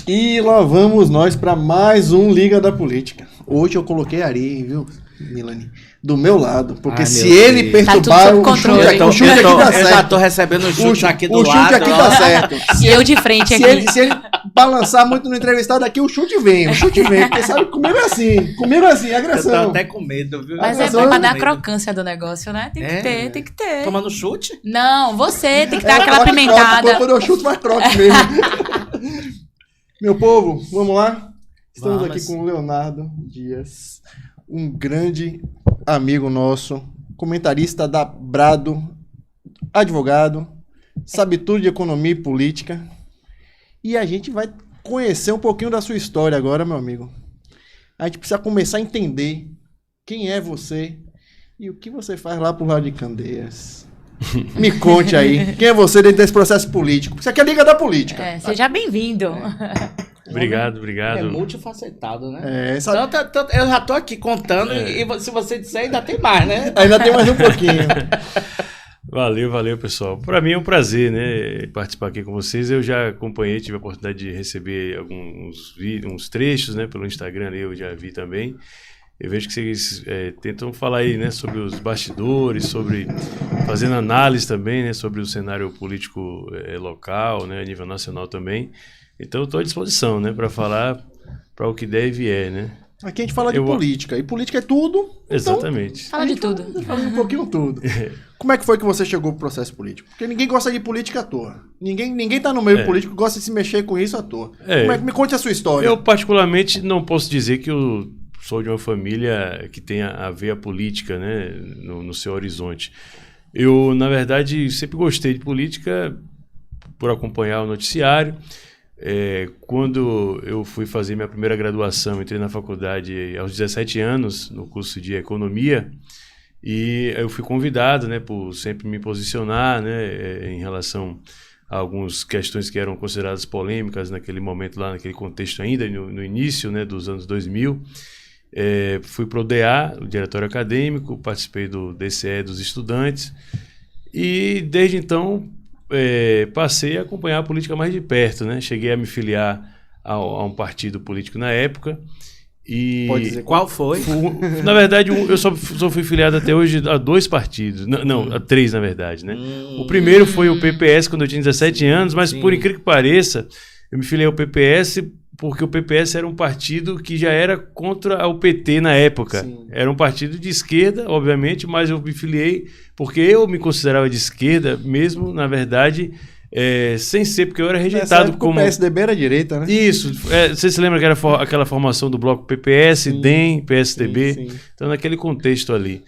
E lá vamos nós para mais um Liga da Política. Hoje eu coloquei Ari, viu, Milani? Do meu lado. Porque se ele perturbar, o chute aqui dá certo. Eu já tô recebendo o chute aqui do lado. O chute aqui dá certo. E eu de frente aqui. Se ele balançar muito no entrevistado aqui, o chute vem. Porque sabe, comigo é assim, agressão. Eu tô até com medo, viu? Mas é pra dar a crocância do negócio, né? Tem que ter. Tomando chute? Não, você tem que dar aquela pimentada. Quando eu chuto, faz croque mesmo. Meu povo, vamos lá? Estamos aqui com o Leonardo Dias, um grande amigo nosso, comentarista da Brado, advogado, sabe tudo de economia e política. E a gente vai conhecer um pouquinho da sua história agora, meu amigo. A gente precisa começar a entender quem é você e o que você faz lá pro lado de Candeias. Me conte aí, quem é você dentro desse processo político? Isso aqui é a Liga da Política. Seja bem-vindo. Obrigado. É multifacetado, né? Sabe? Então, eu já tô aqui contando e se você disser, ainda tem mais, né? Ainda tem mais um pouquinho. Valeu, pessoal. Para mim é um prazer, né, participar aqui com vocês. Eu já acompanhei, tive a oportunidade de receber uns trechos, né, pelo Instagram ali, eu já vi também. Eu vejo que vocês tentam falar aí, né, sobre os bastidores, fazendo análise também, né, sobre o cenário político local, né, a nível nacional também. Então eu estou à disposição, né, para falar para o que der e vier, né. Aqui a gente fala de política, e política é tudo. Exatamente. Então, fala de tudo. A gente fala um pouquinho tudo. Como é que foi que você chegou pro processo político? Porque ninguém gosta de política à toa. Ninguém tá no meio político gosta de se mexer com isso à toa. Me conte a sua história. Eu particularmente não posso dizer que eu sou de uma família que tenha a veia política, né, no seu horizonte. Eu, na verdade, sempre gostei de política por acompanhar o noticiário. Quando eu fui fazer minha primeira graduação, entrei na faculdade aos 17 anos, no curso de Economia, e eu fui convidado, né, por sempre me posicionar, né, em relação a algumas questões que eram consideradas polêmicas naquele momento, lá naquele contexto ainda, no início, né, dos anos 2000. Fui para o DA, o Diretório Acadêmico, participei do DCE dos estudantes, e desde então passei a acompanhar a política mais de perto, né? Cheguei a me filiar a um partido político na época. E pode dizer qual foi? Na verdade, eu só fui filiado até hoje a 2 partidos. Não, a 3, na verdade, né? O primeiro foi o PPS, quando eu tinha 17 anos, mas por incrível que pareça, eu me filiei ao PPS porque o PPS era um partido que já era contra o PT na época. Sim. Era um partido de esquerda, obviamente, mas eu me filiei porque eu me considerava de esquerda, mesmo, na verdade, sem ser, porque eu era rejeitado como... O PSDB era direita, né? Isso. Você se lembra que era aquela formação do bloco PPS, DEM, PSDB? Sim. Então, naquele contexto ali.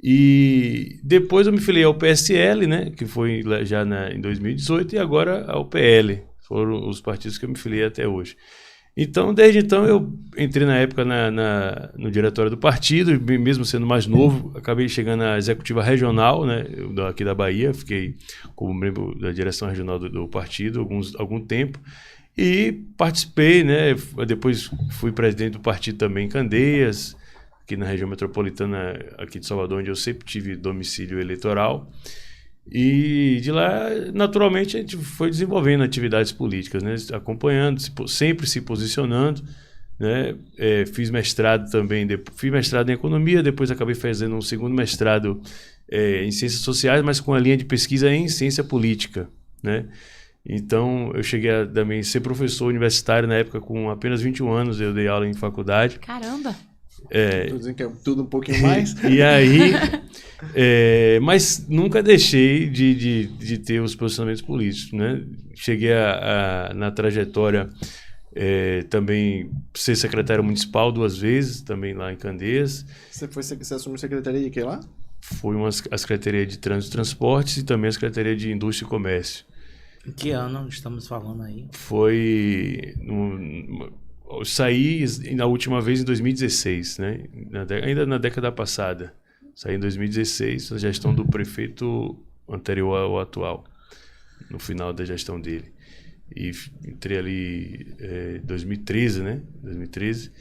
E depois eu me filiei ao PSL, né, que foi já em 2018, e agora ao PL. Foram os partidos que eu me filiei até hoje. Então, desde então, eu entrei na época no diretório do partido, mesmo sendo mais novo, acabei chegando à executiva regional, né, aqui da Bahia, fiquei como membro da direção regional do partido algum tempo, e participei, né, depois fui presidente do partido também em Candeias, aqui na região metropolitana aqui de Salvador, onde eu sempre tive domicílio eleitoral. E de lá, naturalmente, a gente foi desenvolvendo atividades políticas, né? Acompanhando, sempre se posicionando, né? Fiz mestrado também, fiz mestrado em economia, depois acabei fazendo um segundo mestrado em ciências sociais, mas com a linha de pesquisa em ciência política, né? Então, eu cheguei a também ser professor universitário na época, com apenas 21 anos, eu dei aula em faculdade. Caramba! Tô dizendo que é tudo um pouquinho mais. E aí, mas nunca deixei de ter os posicionamentos políticos, né? Cheguei na trajetória também ser secretário municipal 2 vezes, também lá em Candeias. Você assumiu secretaria de quê lá? Fui a Secretaria de Trânsito e Transportes e também a Secretaria de Indústria e Comércio. Em que ano estamos falando aí? Foi... Eu saí na última vez em 2016, né? Ainda na década passada. Saí em 2016, na gestão do prefeito anterior ao atual, no final da gestão dele. E entrei ali em 2013, né? 2013.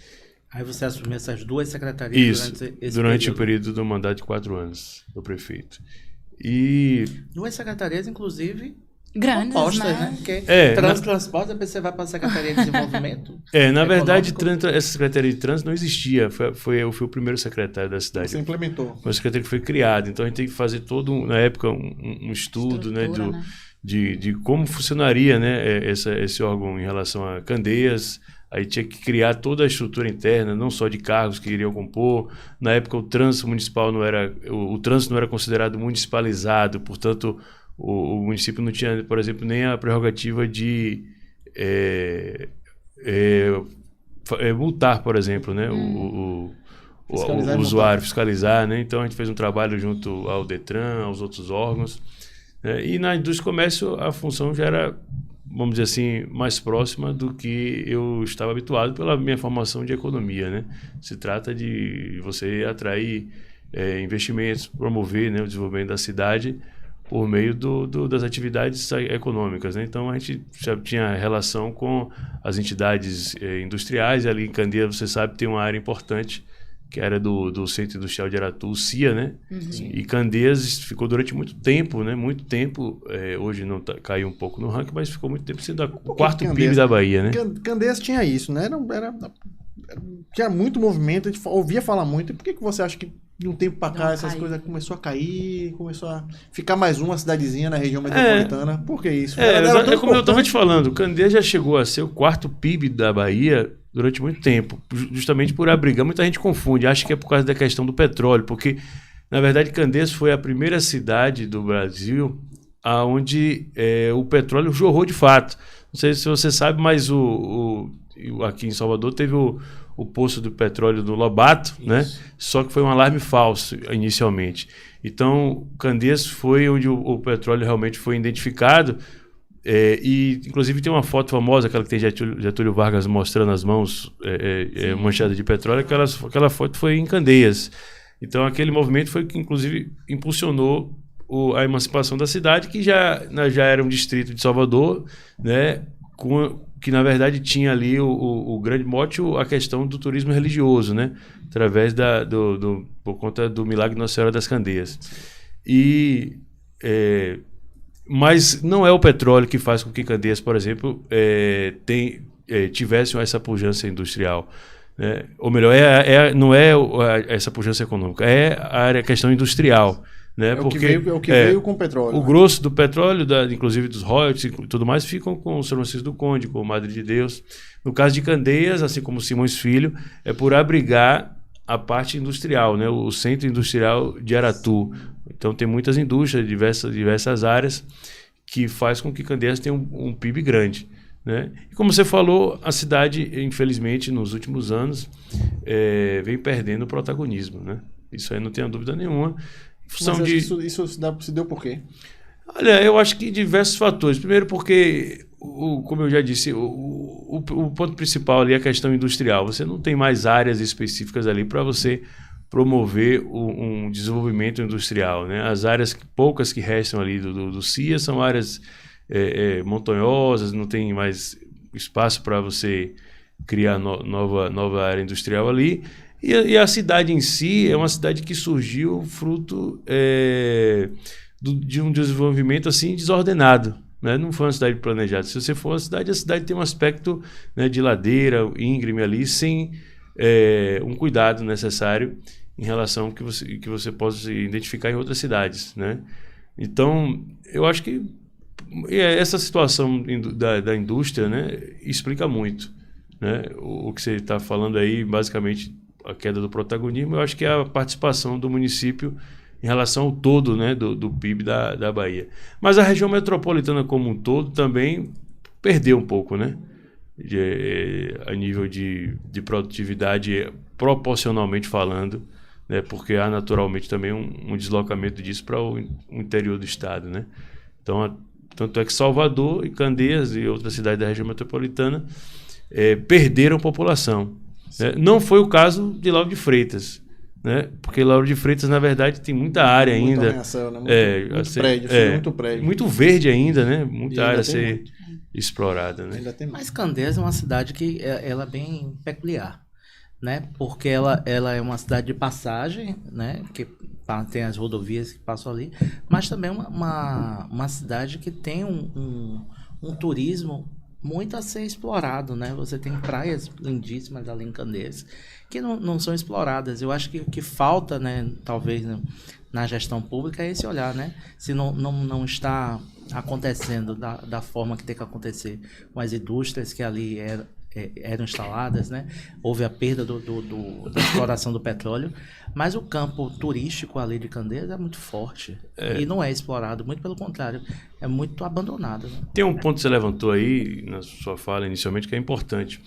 Aí você assumiu essas 2 secretarias durante o período do mandato de 4 anos do prefeito. E 2 secretarias, inclusive, Grandes, propostas, né? né? Porque É, transporte, depois você vai para a Secretaria de Desenvolvimento. Na verdade, Econômico. essa Secretaria de Trânsito não existia. Eu fui o primeiro secretário da cidade. Você implementou. Foi uma secretaria que foi criada. Então, a gente tem que fazer todo, na época, um estudo, né, Estrutura, né? de como funcionaria, né, esse órgão em relação a Candeias. Aí tinha que criar toda a estrutura interna, não só de cargos que iriam compor. Na época, o trânsito municipal o trânsito não era considerado municipalizado, portanto, o município não tinha, por exemplo, nem a prerrogativa de multar, por exemplo, né, o usuário, fiscalizar, né? Então a gente fez um trabalho junto ao Detran, aos outros órgãos, né? E na indústria e comércio a função já era, vamos dizer assim, mais próxima do que eu estava habituado pela minha formação de economia, né? Se trata de você atrair investimentos, promover, né, o desenvolvimento da cidade por meio das atividades econômicas, né? Então a gente já tinha relação com as entidades industriais, e ali em Candeias, você sabe, tem uma área importante que era do Centro Industrial de Aratu, o CIA, né? E Candeias ficou durante muito tempo, né? Muito tempo, hoje não caiu um pouco no ranking, mas ficou muito tempo sendo o quarto PIB da Bahia, né? Candeias tinha isso, né? Tinha muito movimento, a gente ouvia falar muito. E por que você acha que de um tempo para cá essas coisas começou a cair, começou a ficar mais uma cidadezinha na região metropolitana? Por que isso? Como eu estava te falando, Candeias já chegou a ser o quarto PIB da Bahia durante muito tempo, justamente por abrigar. Muita gente confunde, acha que é por causa da questão do petróleo, porque, na verdade, Candeias foi a primeira cidade do Brasil onde o petróleo jorrou de fato. Não sei se você sabe, mas aqui em Salvador teve o poço do petróleo do Lobato, né? Só que foi um alarme falso inicialmente. Então, Candeias foi onde o petróleo realmente foi identificado, e inclusive tem uma foto famosa, aquela que tem Getúlio Vargas mostrando as mãos manchadas de petróleo, aquela foto foi em Candeias. Então, aquele movimento foi que inclusive impulsionou a emancipação da cidade, que já era um distrito de Salvador, né? Que na verdade tinha ali o grande mote, a questão do turismo religioso, né? Através por conta do milagre de Nossa Senhora das Candeias. Mas não é o petróleo que faz com que Candeias, por exemplo, tivesse essa pujança industrial, né? Ou melhor, não é essa pujança econômica, é a questão industrial. Né? O que veio com o petróleo. O grosso do petróleo, inclusive dos royalties e tudo mais, ficam com o São Francisco do Conde, com o Madre de Deus. No caso de Candeias, assim como Simões Filho, é por abrigar a parte industrial, né? O Centro Industrial de Aratu. Então tem muitas indústrias, diversas áreas, que faz com que Candeias tenha um PIB grande, né? E como você falou, a cidade, infelizmente, nos últimos anos, vem perdendo o protagonismo, né? Isso aí não tenho dúvida nenhuma. Isso se deu por quê? Olha, eu acho que diversos fatores. Primeiro porque, como eu já disse, o ponto principal ali é a questão industrial. Você não tem mais áreas específicas ali para você promover um desenvolvimento industrial, né? As áreas poucas que restam ali do CIA são áreas montanhosas, não tem mais espaço para você criar nova área industrial ali. E a cidade em si é uma cidade que surgiu fruto de um desenvolvimento assim desordenado, né? Não foi uma cidade planejada. Se você for a cidade tem um aspecto, né, de ladeira, íngreme ali, sem um cuidado necessário em relação ao que você possa identificar em outras cidades, né? Então, eu acho que essa situação da indústria, né, explica muito, né? O que você está falando aí, basicamente, a queda do protagonismo, eu acho que é a participação do município em relação ao todo, né, do PIB da Bahia. Mas a região metropolitana como um todo também perdeu um pouco, né, a nível de produtividade, proporcionalmente falando, né, porque há naturalmente também um deslocamento disso para o interior do estado, né? Então, tanto é que Salvador e Candeias e outras cidades da região metropolitana perderam população. Não foi o caso de Lauro de Freitas, né? Porque Lauro de Freitas, na verdade, tem muita área ainda. Ameação, né? Muito prédio. Muito verde ainda, né? Muita área a ser explorada, né? Mas Candeias é uma cidade que ela é bem peculiar. né? Porque ela é uma cidade de passagem, né? Que tem as rodovias que passam ali, mas também uma cidade que tem um turismo muito a ser explorado, né? Você tem praias lindíssimas ali em Candeias que não são exploradas. Eu acho que o que falta, né, talvez, né, na gestão pública é esse olhar, né? Se não está acontecendo da forma que tem que acontecer com as indústrias que ali eram instaladas, né? Houve a perda da exploração do petróleo, mas o campo turístico ali de Candeias é muito forte e não é explorado, muito pelo contrário, é muito abandonado. Né? Tem um ponto que você levantou aí na sua fala inicialmente que é importante,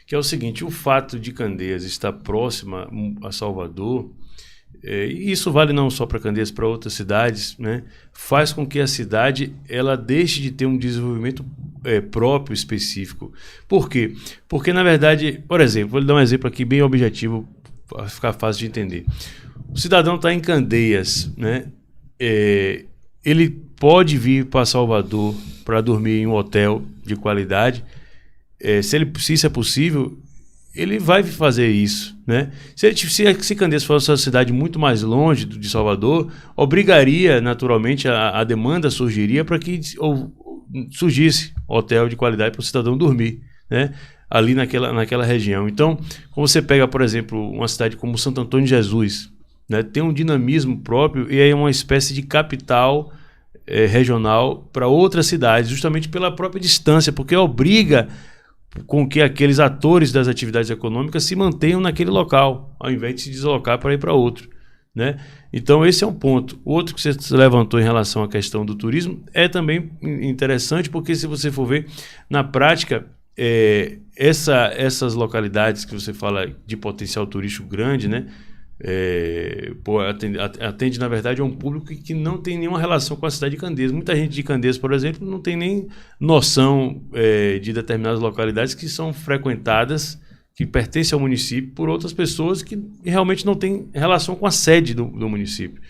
que é o seguinte: o fato de Candeias estar próxima a Salvador, e isso vale não só para Candeias, para outras cidades, né, faz com que a cidade ela deixe de ter um desenvolvimento próprio, específico. Por quê? Porque, na verdade, por exemplo, vou lhe dar um exemplo aqui bem objetivo, para ficar fácil de entender. O cidadão está em Candeias, né, ele pode vir para Salvador para dormir em um hotel de qualidade, se isso é possível, ele vai fazer isso, né? Se Candeias fosse uma cidade muito mais longe de Salvador, obrigaria naturalmente a demanda surgiria para que surgisse hotel de qualidade para o cidadão dormir, né? Ali naquela região. Então, como você pega, por exemplo, uma cidade como Santo Antônio de Jesus, né? Tem um dinamismo próprio e é uma espécie de capital regional para outras cidades, justamente pela própria distância, porque obriga com que aqueles atores das atividades econômicas se mantenham naquele local, ao invés de se deslocar para ir para outro, né? Então esse é um ponto. O outro que você levantou em relação à questão do turismo é também interessante, porque se você for ver, na prática, essas localidades que você fala de potencial turístico grande, né? Atende, na verdade, a um público que não tem nenhuma relação com a cidade de Candeias. Muita gente de Candeias, por exemplo, não tem nem noção de determinadas localidades que são frequentadas, que pertencem ao município, por outras pessoas que realmente não têm relação com a sede do município,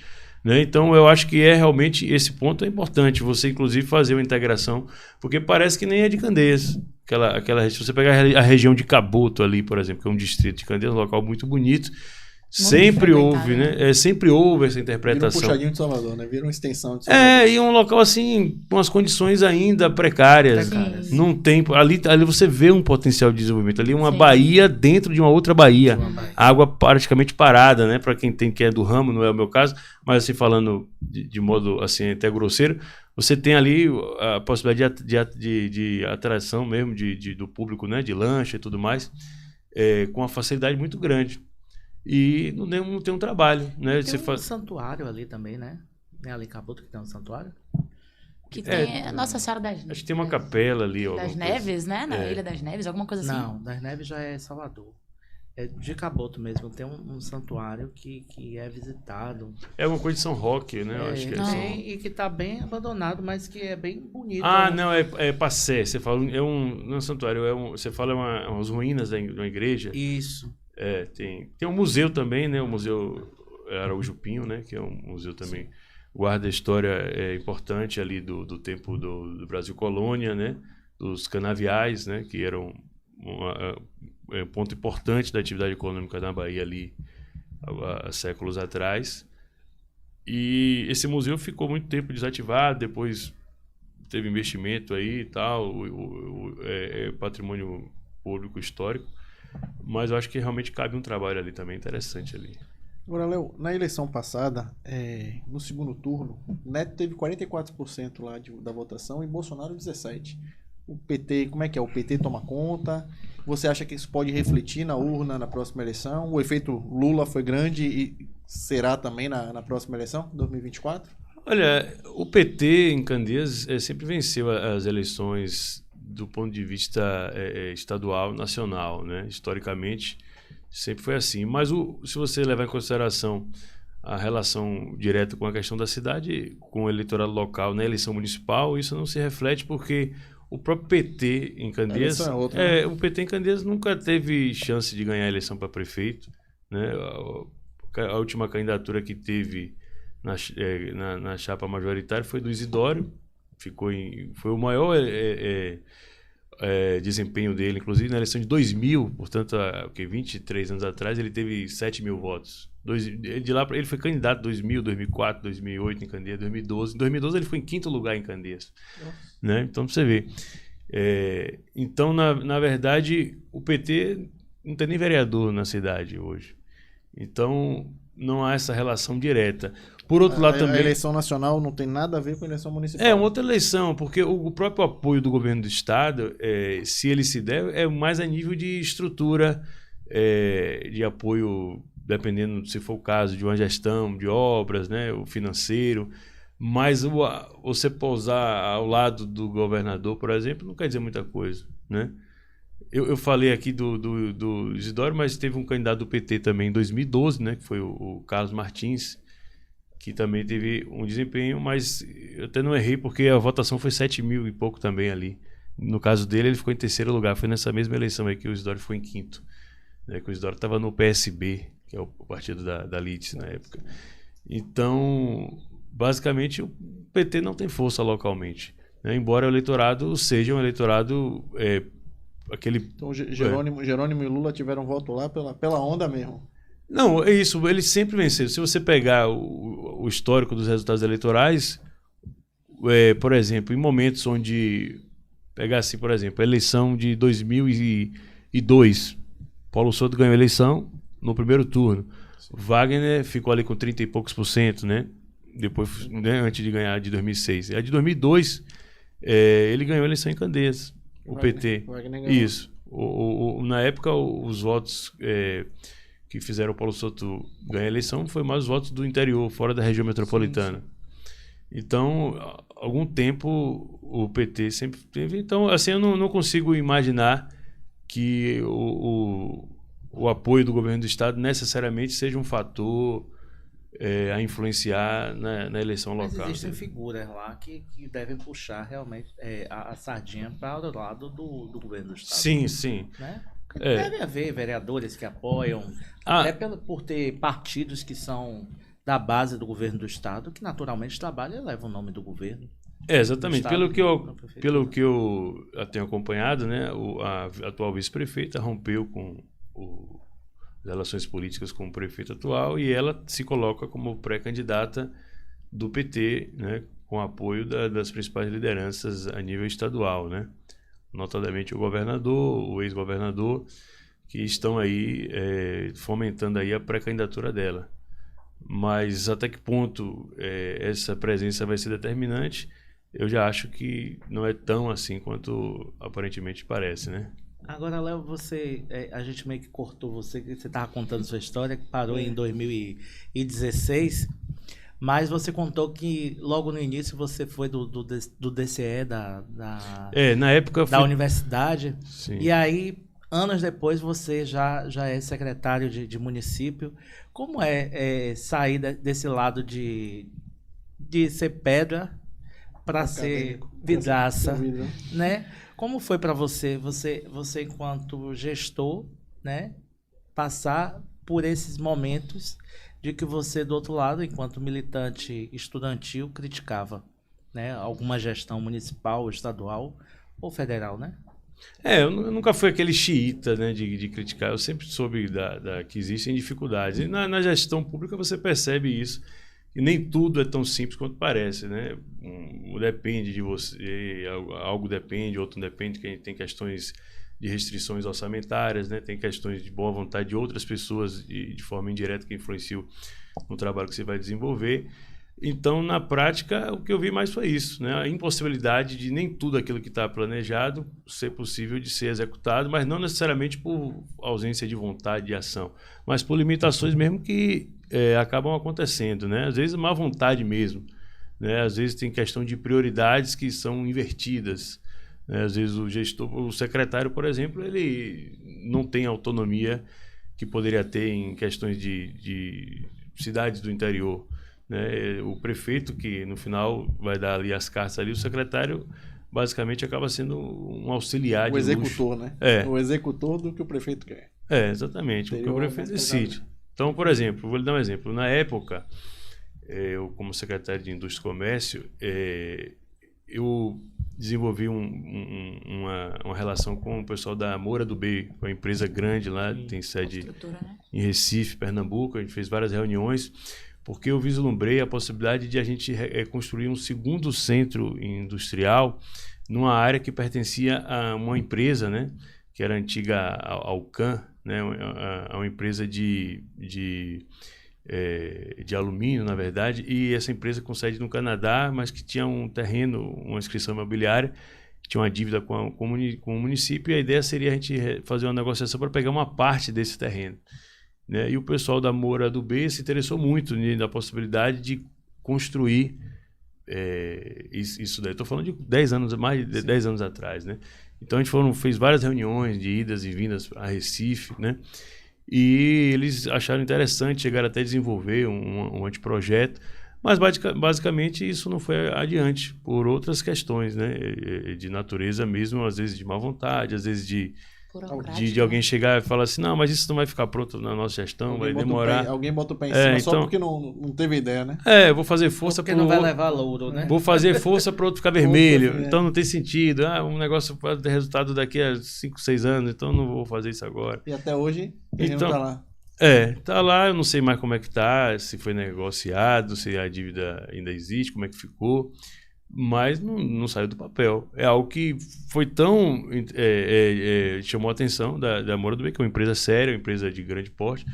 né? Então eu acho que realmente esse ponto é importante, você inclusive fazer uma integração, porque parece que nem é de Candeias. Se você pegar a região de Caboto ali, por exemplo, que é um distrito de Candeias, um local muito bonito, sempre houve, né? Sempre houve essa interpretação. Vira um puxadinho de Salvador, né? Vira uma extensão de Salvador. E um local assim, com as condições ainda precárias. Não tem. Ali você vê um potencial de desenvolvimento. Ali uma baía dentro de uma outra baía. Água praticamente parada, né? Para quem é do ramo, não é o meu caso, mas assim, falando de modo assim, até grosseiro, você tem ali a possibilidade de atração mesmo do público, né? De lancha e tudo mais, com uma facilidade muito grande. E não tem um trabalho, né? Tem um santuário ali também, né? Tem ali em Caboto que tem um santuário. Que tem Nossa Senhora das Neves. Acho que tem uma capela ali. Das Neves, né? Na Ilha das Neves, alguma coisa assim. Não, das Neves já é Salvador. É de Caboto mesmo. Tem um santuário que é visitado. É uma coisa de São Roque, né? Eu acho que e que tá bem abandonado, mas que é bem bonito. Não, é Passé. Você fala, não é um santuário, você fala umas ruínas de uma igreja. Isso. Tem um museu também, né? O Museu Araújo Pinho, né? Que é um museu também, guarda a história importante ali do tempo do Brasil Colônia, né? Dos canaviais, né? Que eram um ponto importante da atividade econômica na Bahia ali há séculos atrás. E esse museu ficou muito tempo desativado, depois teve investimento aí e tal, patrimônio público histórico. Mas eu acho que realmente cabe um trabalho ali também interessante ali. Agora, Léo, na eleição passada, no segundo turno, Neto teve 44% lá da votação e Bolsonaro 17%. O PT, como é que é? O PT toma conta? Você acha que isso pode refletir na urna na próxima eleição? O efeito Lula foi grande e será também na próxima eleição, 2024? Olha, o PT em Candeias sempre venceu as eleições do ponto de vista estadual, nacional, né? Historicamente, sempre foi assim. Mas se você levar em consideração a relação direta com a questão da cidade, com o eleitorado local na eleição municipal, isso não se reflete porque o próprio PT em Candeias, o PT em Candeias nunca teve chance de ganhar a eleição para prefeito, né? A última candidatura que teve na chapa majoritária foi do Isidório, foi o maior desempenho dele, inclusive na eleição de 2000, portanto, 23 anos atrás, ele teve 7 mil votos. De lá ele foi candidato em 2000, 2004, 2008 em Candeias, 2012. Em 2012 ele foi em 5º lugar em Candeias. Né? Então, pra você ver. Então, na verdade, o PT não tem nem vereador na cidade hoje. Então, não há essa relação direta. Por outro lado também... A eleição nacional não tem nada a ver com a eleição municipal. É uma outra eleição, porque o próprio apoio do governo do estado, se ele se der, é mais a nível de estrutura, de apoio, dependendo se for o caso de uma gestão de obras, né, o financeiro. Mas você pousar ao lado do governador, por exemplo, não quer dizer muita coisa, né? Eu falei aqui do Isidoro, mas teve um candidato do PT também em 2012, né, que foi o Carlos Martins, que também teve um desempenho, mas eu até não errei porque a votação foi 7 mil e pouco também ali. No caso dele, ele ficou em 3º lugar. Foi nessa mesma eleição aí que o Isidoro ficou em 5º. Né, que o Isidoro estava no PSB, que é o partido da Lites na época. Então, basicamente, o PT não tem força localmente. Né, embora o eleitorado seja um eleitorado... aquele... Então, Jerônimo e Lula tiveram voto lá pela onda mesmo. Não, é isso, eles sempre venceram. Se você pegar o histórico dos resultados eleitorais, por exemplo, em momentos onde, pegar assim, por exemplo, a eleição de 2002, Paulo Souto ganhou a eleição no primeiro turno. Wagner ficou ali com 30 e poucos %, né? Depois, né, antes de ganhar de 2006. A de 2002, ele ganhou a eleição em Candeias, o PT. Wagner ganhou. Isso. Na época, os votos... que fizeram o Paulo Souto ganhar a eleição foi mais os votos do interior, fora da região metropolitana. Sim. Então, há algum tempo o PT sempre teve... Então, assim, eu não consigo imaginar que o apoio do governo do estado necessariamente seja um fator a influenciar na eleição local. Mas existem figuras lá que devem puxar realmente a sardinha para o lado do governo do estado. Sim, sim. Né? Deve haver vereadores que apoiam, até por ter partidos que são da base do governo do estado, que naturalmente trabalham e levam o nome do governo. Exatamente. Pelo que eu tenho acompanhado, né, a atual vice-prefeita rompeu com as relações políticas com o prefeito atual e ela se coloca como pré-candidata do PT, né, com apoio das principais lideranças a nível estadual, né? Notadamente o governador, o ex-governador, que estão aí fomentando aí a pré-candidatura dela. Mas até que ponto essa presença vai ser determinante, eu já acho que não é tão assim quanto aparentemente parece, né? Agora, Léo, a gente meio que cortou você estava contando sua história, que parou em 2016, mas você contou que logo no início você foi do DCE na época da universidade. Sim. E aí, anos depois, você já é secretário de município. Como sair desse lado de ser pedra para ser vidraça, né? Como foi para você enquanto gestor, né, passar por esses momentos de que você, do outro lado, enquanto militante estudantil, criticava, né, alguma gestão municipal, estadual ou federal, né? Eu nunca fui aquele xiita, né, de criticar. Eu sempre soube que existem dificuldades. E na gestão pública você percebe isso. E nem tudo é tão simples quanto parece, né? Depende de você, algo depende, outro não depende, que a gente tem questões de restrições orçamentárias, né? Tem questões de boa vontade de outras pessoas de forma indireta que influenciam no trabalho que você vai desenvolver. Então, na prática, o que eu vi mais foi isso, né? A impossibilidade de nem tudo aquilo que está planejado ser possível de ser executado, mas não necessariamente por ausência de vontade de ação, mas por limitações mesmo que acabam acontecendo, né? Às vezes má vontade mesmo, né? Às vezes tem questão de prioridades que são invertidas, né? Às vezes o secretário, por exemplo, ele não tem autonomia que poderia ter em questões de cidades do interior, né? O prefeito que no final vai dar ali as cartas ali, o secretário basicamente acaba sendo um auxiliar de executor, luxo. Né? O executor do que o prefeito quer. Exatamente, o que o prefeito decide. Então, por exemplo, vou lhe dar um exemplo. Na época, eu como secretário de Indústria e Comércio, eu desenvolvi uma relação com o pessoal da Moura do B, uma empresa grande lá, tem sede Né? em Recife, Pernambuco. A gente fez várias reuniões, porque eu vislumbrei a possibilidade de a gente construir um segundo centro industrial numa área que pertencia a uma empresa, né, que era antiga Alcan, né, uma empresa de alumínio, na verdade, e essa empresa com sede no Canadá, mas que tinha um terreno, uma inscrição imobiliária, que tinha uma dívida com o município, e a ideia seria a gente fazer uma negociação para pegar uma parte desse terreno, né? E o pessoal da Moura do B se interessou muito na possibilidade de construir isso daí. Estou falando de 10 anos, mais de 10 anos atrás, né? Então a gente fez várias reuniões de idas e vindas a Recife, né? E eles acharam interessante, chegaram até a desenvolver um anteprojeto, mas basicamente isso não foi adiante por outras questões, né? De natureza mesmo, às vezes de má vontade, às vezes de alguém chegar e falar assim, não, mas isso não vai ficar pronto na nossa gestão, vai demorar. Alguém bota o pé em cima só porque não teve ideia, né? Eu vou fazer força porque não vai levar louro, né? Vou fazer força para o outro ficar vermelho, então não tem sentido. Um negócio pode ter resultado daqui a 5, 6 anos, então não vou fazer isso agora. E até hoje, ele então, não tá lá. Tá lá, eu não sei mais como é que tá, se foi negociado, se a dívida ainda existe, como é que ficou. Mas não saiu do papel. É algo que foi tão... chamou a atenção da Moura do B, que é uma empresa séria, uma empresa de grande porte,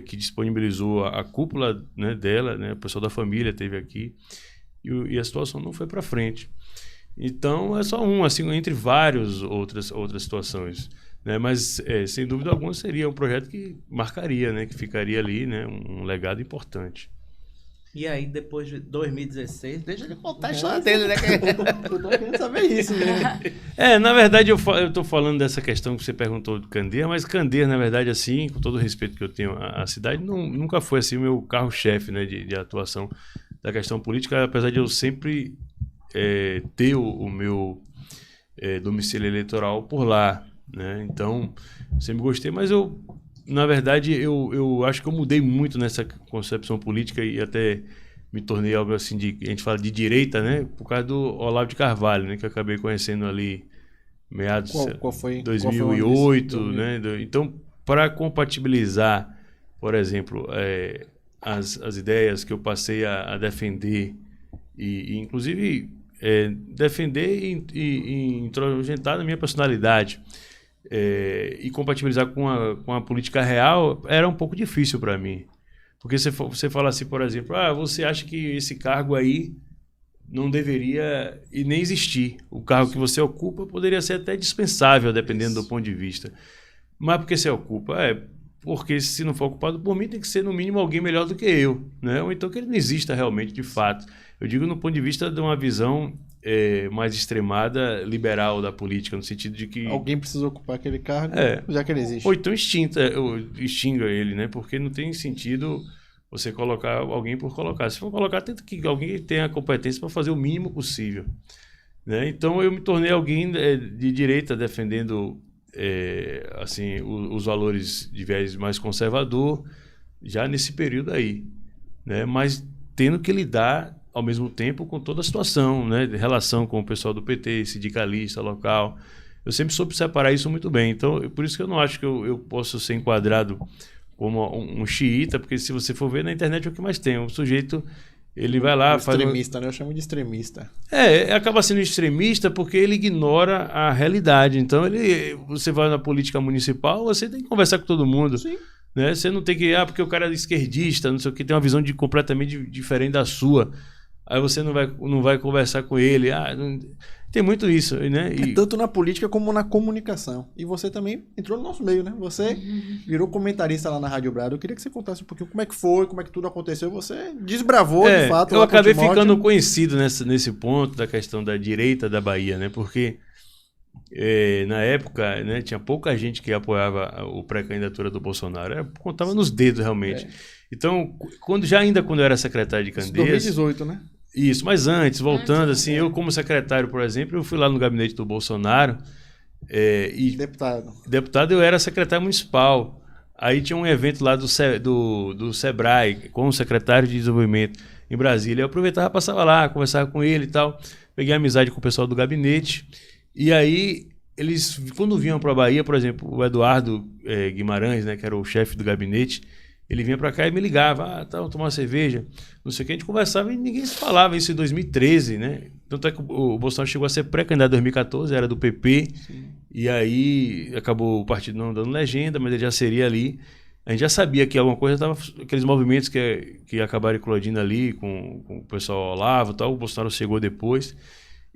que disponibilizou a cúpula, né, dela, né, o pessoal da família esteve aqui, e a situação não foi para frente. Então, é só assim, entre várias outras situações. Né, mas, sem dúvida alguma, seria um projeto que marcaria, né, que ficaria ali, né, um legado importante. E aí, depois de 2016, deixa ele contar a história dele, né? Eu tô querendo saber isso, né? Na verdade, eu tô falando dessa questão que você perguntou de Candeias, mas Candeias, na verdade, assim, com todo o respeito que eu tenho à cidade, nunca foi assim o meu carro-chefe, né, de atuação da questão política, apesar de eu sempre ter o meu domicílio eleitoral por lá, né? Então, sempre gostei, mas na verdade, eu acho que eu mudei muito nessa concepção política e até me tornei algo assim, a gente fala de direita, né? Por causa do Olavo de Carvalho, né? Que eu acabei conhecendo ali meados de 2008, né? Então, para compatibilizar, por exemplo, as ideias que eu passei a defender e inclusive, defender e introjetar na minha personalidade, e compatibilizar com a política real era um pouco difícil para mim. Porque você fala assim, por exemplo, você acha que esse cargo aí não deveria e nem existir. O cargo que você ocupa poderia ser até dispensável, dependendo do ponto de vista. Mas por que você ocupa? Porque se não for ocupado por mim, tem que ser no mínimo alguém melhor do que eu, né? Ou então que ele não exista realmente, de fato. Eu digo no ponto de vista de uma visão mais extremada, liberal da política, no sentido de que... Alguém precisa ocupar aquele cargo, já que ele existe. Ou então extinga ele, né? Porque não tem sentido você colocar alguém por colocar. Se for colocar, tenta que alguém tenha a competência para fazer o mínimo possível, né? Então eu me tornei alguém de direita, defendendo assim, os valores de viés mais conservador, já nesse período aí, né? Mas tendo que lidar ao mesmo tempo com toda a situação, né, de relação com o pessoal do PT, sindicalista, local. Eu sempre soube separar isso muito bem. Então, por isso que eu não acho que eu posso ser enquadrado como um xiita, porque se você for ver na internet é o que mais tem. O sujeito, ele vai lá... Extremista, né? Eu chamo de extremista. Acaba sendo extremista porque ele ignora a realidade. Então, você vai na política municipal, você tem que conversar com todo mundo. Sim. Né? Você não tem que... porque o cara é esquerdista, não sei o que, tem uma visão completamente diferente da sua. Aí você não vai conversar com ele. Tem muito isso, né? Tanto na política como na comunicação. E você também entrou no nosso meio, né? Você virou comentarista lá na Rádio Brado. Eu queria que você contasse um pouquinho como é que foi, como é que tudo aconteceu. Você desbravou, de fato. Eu acabei ficando conhecido nesse ponto da questão da direita da Bahia, né? Porque na época, né, tinha pouca gente que apoiava a pré-candidatura do Bolsonaro. Contava nos dedos, realmente. Então, quando eu era secretário de Candeias... 2018, né? Isso, mas antes, voltando, assim, eu como secretário, por exemplo, eu fui lá no gabinete do Bolsonaro e... Deputado, eu era secretário municipal. Aí tinha um evento lá do Sebrae, com o secretário de desenvolvimento. em Brasília. Eu aproveitava, passava lá, conversava com ele e tal. Peguei amizade com o pessoal do gabinete. E aí, eles, quando vinham para a Bahia, por exemplo, o Eduardo Guimarães, né, que era o chefe do gabinete, ele vinha para cá e me ligava, tomar uma cerveja, não sei o que, a gente conversava e ninguém se falava, isso em 2013, né? Tanto é que o Bolsonaro chegou a ser pré-candidato em 2014, era do PP, sim. E aí acabou o partido não dando legenda, mas ele já seria ali. A gente já sabia que alguma coisa estava, aqueles movimentos que acabaram eclodindo ali com o pessoal Olavo e tal, o Bolsonaro chegou depois.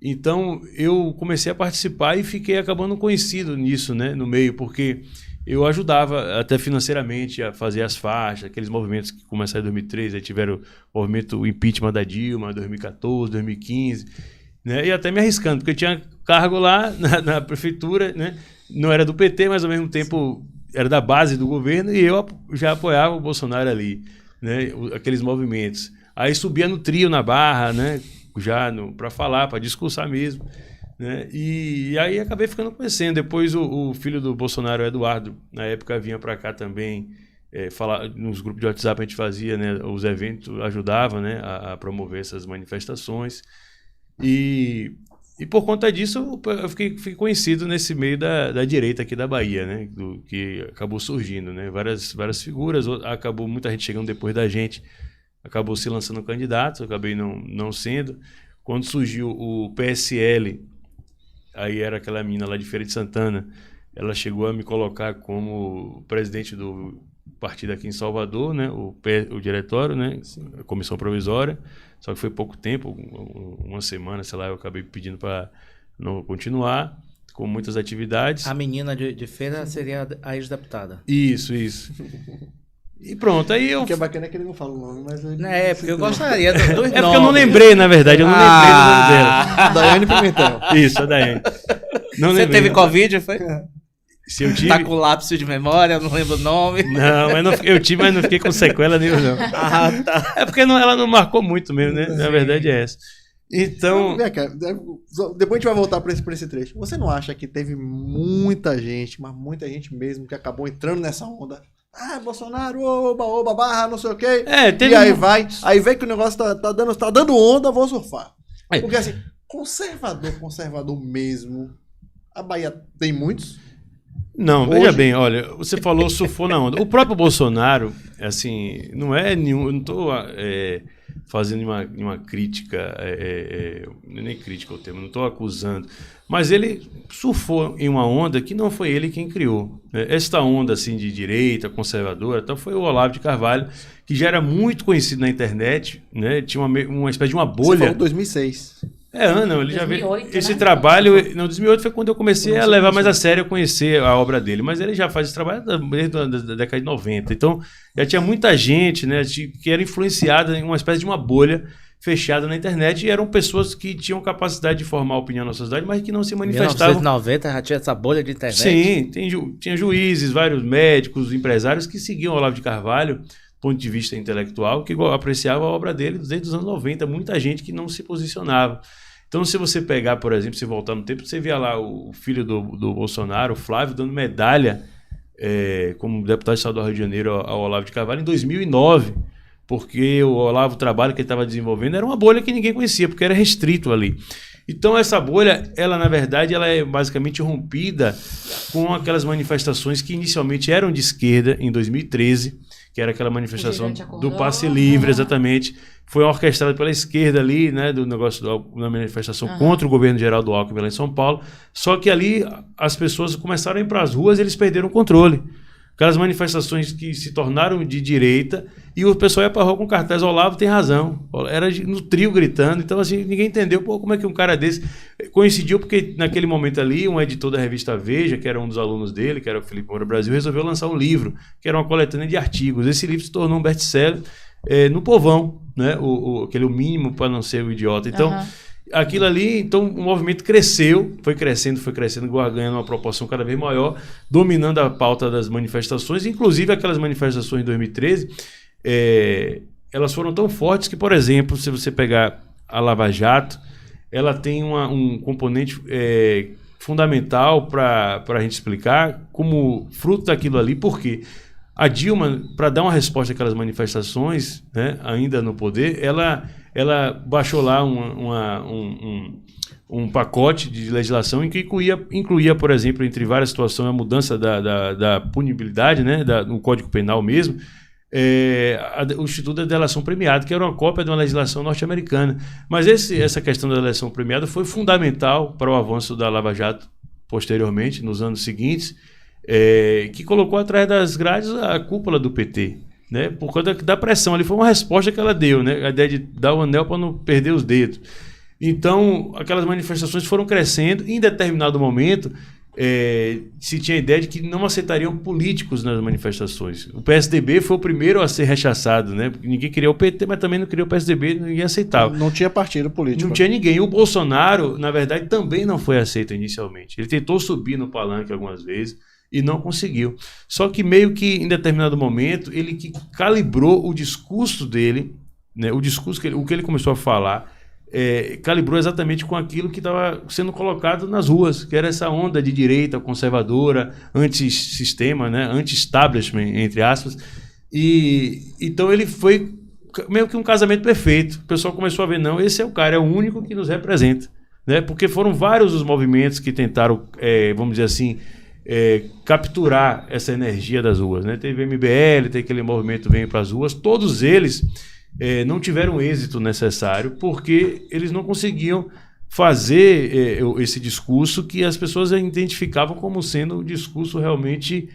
Então eu comecei a participar e fiquei acabando conhecido nisso, né, no meio, porque eu ajudava até financeiramente a fazer as faixas, aqueles movimentos que começaram em 2013, aí tiveram o movimento o impeachment da Dilma, 2014, 2015, né? E até me arriscando, porque eu tinha cargo lá na prefeitura, né? Não era do PT, mas ao mesmo tempo era da base do governo, e eu já apoiava o Bolsonaro ali, né? Aqueles movimentos. Aí subia no trio na Barra, né? Já para falar, para discursar mesmo. Né? E aí acabei ficando conhecendo. Depois o filho do Bolsonaro, o Eduardo, na época vinha para cá também, falar, nos grupos de WhatsApp a gente fazia, né, os eventos, ajudava, né, a promover essas manifestações. E por conta disso eu fiquei conhecido nesse meio da direita aqui da Bahia, né, que acabou surgindo, né, várias figuras, acabou muita gente chegando depois da gente, acabou se lançando candidato, eu acabei não sendo. Quando surgiu o PSL, aí era aquela menina lá de Feira de Santana, ela chegou a me colocar como presidente do partido aqui em Salvador, né, o diretório, né, a comissão provisória, só que foi pouco tempo, uma semana, sei lá, eu acabei pedindo para não continuar, com muitas atividades. A menina de Feira seria a ex-deputada. Isso. E pronto, aí eu... O que é bacana é que ele não fala o nome, mas... Porque eu gostaria dos nomes. É porque eu não lembrei, na verdade, lembrei do nome dela. Daiane Pimentel. Isso, a Daiane. Você teve Covid, foi? Se eu tive... Tá com lápis de memória, eu não lembro o nome. Não, eu tive, mas não fiquei com sequela nenhuma, não. Tá. É porque ela não marcou muito mesmo, né? Na verdade é essa. Então... Depois a gente vai voltar para esse trecho. Você não acha que teve muita gente, mas muita gente mesmo, que acabou entrando nessa onda? Bolsonaro, oba, barra, não sei o quê. E aí vê que o negócio tá dando onda, vou surfar. Porque assim, conservador mesmo, a Bahia tem muitos? Não, veja bem, olha, você falou surfou na onda. O próprio Bolsonaro, assim, não é nenhum, eu não tô fazendo uma crítica, nem crítica ao termo, não estou acusando, mas ele surfou em uma onda que não foi ele quem criou. Esta onda assim de direita, conservadora, então foi o Olavo de Carvalho, que já era muito conhecido na internet, né? Tinha uma espécie de uma bolha. Você falou 2006. Não, ele 2008, já veio. Esse né? trabalho, não, 2008 foi quando eu comecei a levar mais a sério, a conhecer a obra dele, mas ele já faz esse trabalho desde a década de 90. Então, já tinha muita gente, né, que era influenciada em uma espécie de uma bolha fechada na internet, e eram pessoas que tinham capacidade de formar opinião na sociedade, mas que não se manifestavam. Em 1990 já tinha essa bolha de internet? Sim, tinha juízes, vários médicos, empresários que seguiam o Olavo de Carvalho, do ponto de vista intelectual, que apreciava a obra dele desde os anos 90, muita gente que não se posicionava. Então, se você pegar, por exemplo, se voltar no tempo, você via lá o filho do Bolsonaro, o Flávio, dando medalha como deputado estadual do Rio de Janeiro ao Olavo de Carvalho em 2009, porque o Olavo, o trabalho que ele estava desenvolvendo era uma bolha que ninguém conhecia, porque era restrito ali. Então, essa bolha, ela na verdade, ela é basicamente rompida com aquelas manifestações que inicialmente eram de esquerda em 2013, que era aquela manifestação do passe livre, exatamente. Foi orquestrada pela esquerda ali, né, do negócio da manifestação contra o governo geral do Alckmin lá em São Paulo. Só que ali as pessoas começaram a ir para as ruas e eles perderam o controle. Aquelas manifestações que se tornaram de direita e o pessoal ia para a rua com cartaz, Olavo tem razão. Era no trio gritando. Então, assim, ninguém entendeu como é que um cara desse coincidiu, porque naquele momento ali, um editor da revista Veja, que era um dos alunos dele, que era o Felipe Moura Brasil, resolveu lançar um livro, que era uma coletânea de artigos. Esse livro se tornou um best-seller no povão, né? Aquele mínimo para não ser o idiota. Então, aquilo ali, então o movimento cresceu, foi crescendo, ganhando uma proporção cada vez maior, dominando a pauta das manifestações, inclusive aquelas manifestações de 2013, elas foram tão fortes que, por exemplo, se você pegar a Lava Jato, ela tem um componente fundamental para a gente explicar como fruto daquilo ali, porque a Dilma, para dar uma resposta àquelas manifestações, né, ainda no poder, ela baixou lá um pacote de legislação em que incluía, por exemplo, entre várias situações, a mudança da punibilidade, né, no Código Penal mesmo, o Instituto da Delação Premiada, que era uma cópia de uma legislação norte-americana. Mas essa questão da delação premiada foi fundamental para o avanço da Lava Jato posteriormente, nos anos seguintes, que colocou atrás das grades a cúpula do PT, né, por conta da pressão. Ali foi uma resposta que ela deu, né, a ideia de dar o anel para não perder os dedos. Então, aquelas manifestações foram crescendo e, em determinado momento, se tinha a ideia de que não aceitariam políticos nas manifestações. O PSDB foi o primeiro a ser rechaçado, né? Porque ninguém queria o PT, mas também não queria o PSDB, ninguém aceitava. Não tinha partido político. Não tinha ninguém. O Bolsonaro, na verdade, também não foi aceito inicialmente. Ele tentou subir no palanque algumas vezes e não conseguiu. Só que meio que, em determinado momento, ele que calibrou o discurso dele, né? O que ele começou a falar, calibrou exatamente com aquilo que estava sendo colocado nas ruas, que era essa onda de direita conservadora, anti-sistema, né, anti-establishment, entre aspas. E então ele foi meio que um casamento perfeito. O pessoal começou a ver, não, esse é o cara, é o único que nos representa, né? Porque foram vários os movimentos que tentaram, vamos dizer assim, capturar essa energia das ruas, né? Teve MBL, teve aquele movimento Vem para as Ruas, todos eles não tiveram o êxito necessário porque eles não conseguiam fazer esse discurso que as pessoas identificavam como sendo um discurso realmente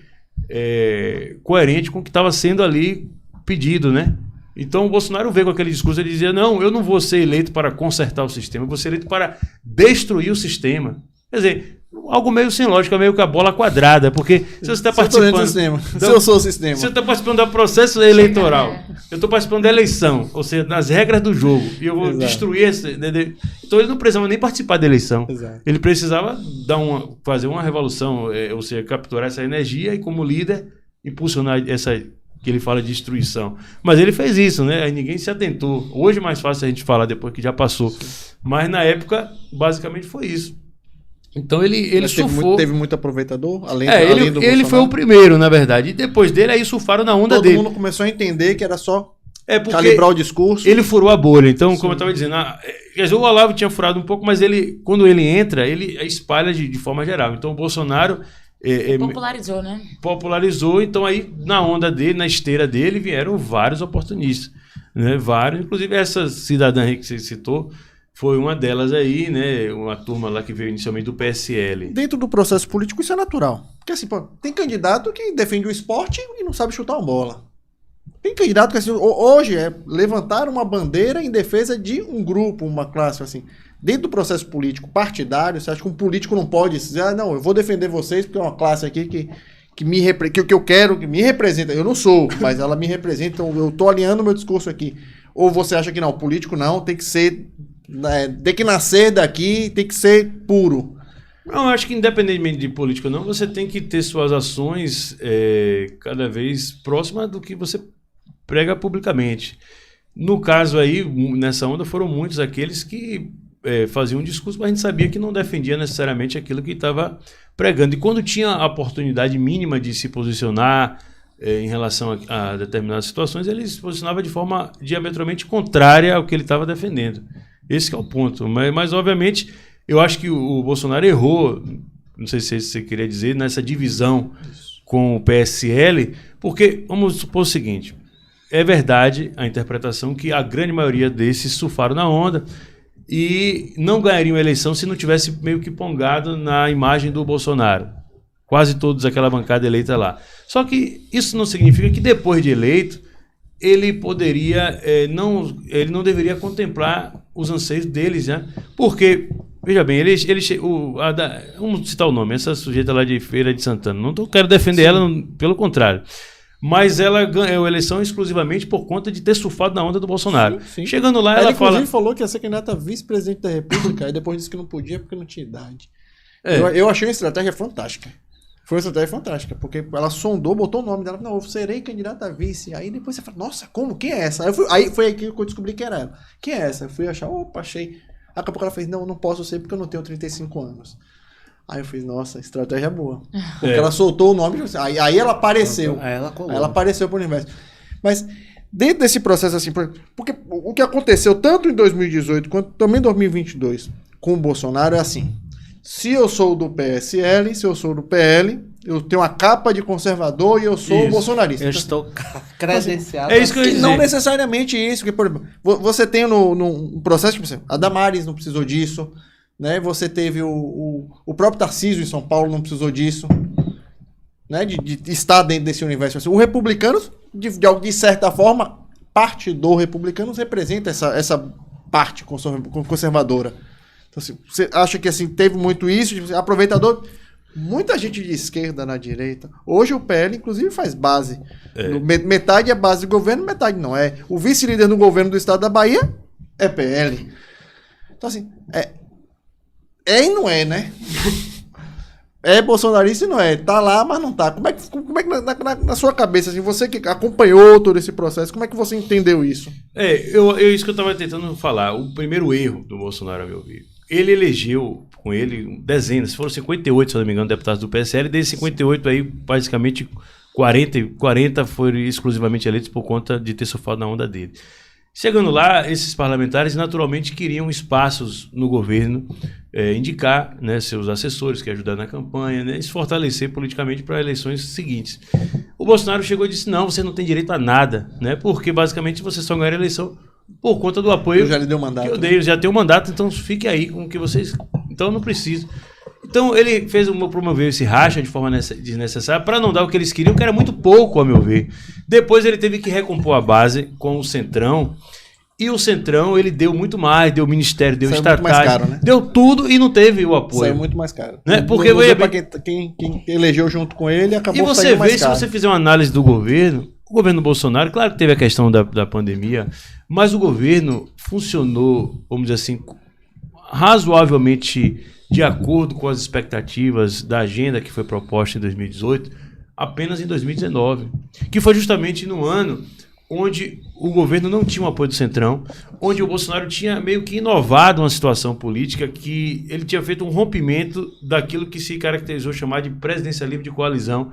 coerente com o que estava sendo ali pedido, né? Então o Bolsonaro veio com aquele discurso, ele dizia, não, eu não vou ser eleito para consertar o sistema, eu vou ser eleito para destruir o sistema. Quer dizer, algo meio sem lógica, meio com a bola quadrada, porque se você está participando... Se eu sou o sistema. Se você está participando do processo eleitoral, eu estou participando da eleição, ou seja, das regras do jogo, e eu vou destruir esse... Então ele não precisava nem participar da eleição. Exato. Ele precisava fazer uma revolução, ou seja, capturar essa energia e, como líder, impulsionar essa... que ele fala de destruição. Mas ele fez isso, né? Aí ninguém se atentou. Hoje é mais fácil a gente falar depois que já passou. Mas na época, basicamente foi isso. Então ele surfou. Teve muito aproveitador, além do ele foi o primeiro, na verdade. E depois dele, aí surfaram na onda dele. Todo mundo começou a entender que era só calibrar o discurso. Ele furou a bolha. Então, como eu estava dizendo, quer dizer, o Olavo tinha furado um pouco, mas quando ele entra, ele espalha de forma geral. Então o Bolsonaro... popularizou, né? Popularizou, então aí na onda dele, na esteira dele, vieram vários oportunistas, né? Vários, inclusive essa cidadã aí que você citou, foi uma delas aí, né? Uma turma lá que veio inicialmente do PSL. Dentro do processo político isso é natural, porque assim, tem candidato que defende o esporte e não sabe chutar uma bola. Tem candidato que assim, hoje levantar uma bandeira em defesa de um grupo, uma classe, assim. Dentro do processo político partidário, você acha que um político não pode dizer, não, eu vou defender vocês porque é uma classe aqui que eu quero, que me representa. Eu não sou, mas ela me representa, então eu tô alinhando o meu discurso aqui. Ou você acha que não, o político não, tem que ser, tem que nascer daqui, tem que ser puro. Não, eu acho que independentemente de política ou não, você tem que ter suas ações cada vez próximas do que você prega publicamente. No caso aí, nessa onda, foram muitos aqueles que faziam um discurso, mas a gente sabia que não defendia necessariamente aquilo que estava pregando. E quando tinha a oportunidade mínima de se posicionar em relação a determinadas situações, ele se posicionava de forma diametralmente contrária ao que ele estava defendendo. Esse que é o ponto. Mas obviamente, eu acho que o Bolsonaro errou, não sei se você queria dizer, nessa divisão com o PSL, porque vamos supor o seguinte, é verdade a interpretação que a grande maioria desses surfaram na onda e não ganhariam a eleição se não tivesse meio que pongado na imagem do Bolsonaro. Quase todos aquela bancada eleita lá. Só que isso não significa que depois de eleito ele poderia, ele não deveria contemplar os anseios deles, né? Porque, veja bem, vamos citar o nome, essa sujeita lá de Feira de Santana, não quero defender ela, pelo contrário. Mas ela ganhou a eleição exclusivamente por conta de ter surfado na onda do Bolsonaro. Sim. Chegando lá, ela inclusive falou que ia ser candidata a vice-presidente da República e depois disse que não podia porque não tinha idade. Eu achei uma estratégia fantástica. Foi uma estratégia fantástica, porque ela sondou, botou o nome dela, não, eu serei candidata a vice. Aí depois você fala, nossa, como? Quem é essa? Aí foi aí que eu descobri que era ela. Quem é essa? Eu fui achar, achei. Daqui a pouco ela fez, não posso ser porque eu não tenho 35 anos. Aí eu fiz, nossa, estratégia boa. Porque ela soltou o nome, aí ela apareceu. Aí ela colou. Aí ela apareceu pro universo. Mas dentro desse processo, assim, porque o que aconteceu tanto em 2018 quanto também em 2022 com o Bolsonaro é assim, se eu sou do PSL, se eu sou do PL, eu tenho uma capa de conservador e eu sou bolsonarista. Eu estou credenciado. É isso que eu ia dizer. Não necessariamente isso, porque, por exemplo, você tem no processo, tipo assim, a Damares não precisou disso, né? Você teve o próprio Tarcísio em São Paulo não precisou disso, né? De estar dentro desse universo. Assim, o Republicanos, de certa forma, parte do Republicanos representa essa parte conservadora. Então, assim, você acha que assim, teve muito isso, tipo, aproveitador... Muita gente de esquerda na direita. Hoje o PL, inclusive, faz base. Metade é base do governo, metade não é. O vice-líder no governo do estado da Bahia é PL. Então, assim, é e não é, né? É bolsonarista e não é. Tá lá, mas não tá. Como é que na sua cabeça, assim, você que acompanhou todo esse processo, como é que você entendeu isso? Isso que eu estava tentando falar. O primeiro erro do Bolsonaro, a meu ver. Ele elegeu com ele dezenas, foram 58, se eu não me engano, deputados do PSL, desses 58 aí, basicamente 40 foram exclusivamente eleitos por conta de ter surfado na onda dele. Chegando lá, esses parlamentares naturalmente queriam espaços no governo, indicar, né, seus assessores que ajudaram na campanha, né, se fortalecer politicamente para eleições seguintes. O Bolsonaro chegou e disse, não, você não tem direito a nada, né, porque basicamente você só ganha a eleição por conta do apoio. Eu já lhe dei o mandato. Que eu dei, já tenho o mandato, então fique aí com o que vocês... Então eu não preciso. Então ele promoveu esse racha de forma desnecessária para não dar o que eles queriam, que era muito pouco, a meu ver. Depois ele teve que recompor a base com o Centrão. E o Centrão, ele deu muito mais, deu ministério, deu estatais, muito mais caro, né? Deu tudo e não teve o apoio. Saiu muito mais caro. Né? Porque para quem elegeu junto com ele, acabou saindo mais caro. E você vê, se você fizer uma análise do governo, o governo Bolsonaro, claro que teve a questão da pandemia, mas o governo funcionou, vamos dizer assim, razoavelmente de acordo com as expectativas da agenda que foi proposta em 2018, apenas em 2019, que foi justamente no ano onde o governo não tinha o apoio do Centrão, onde o Bolsonaro tinha meio que inovado uma situação política, que ele tinha feito um rompimento daquilo que se caracterizou chamar de presidencialismo de coalizão,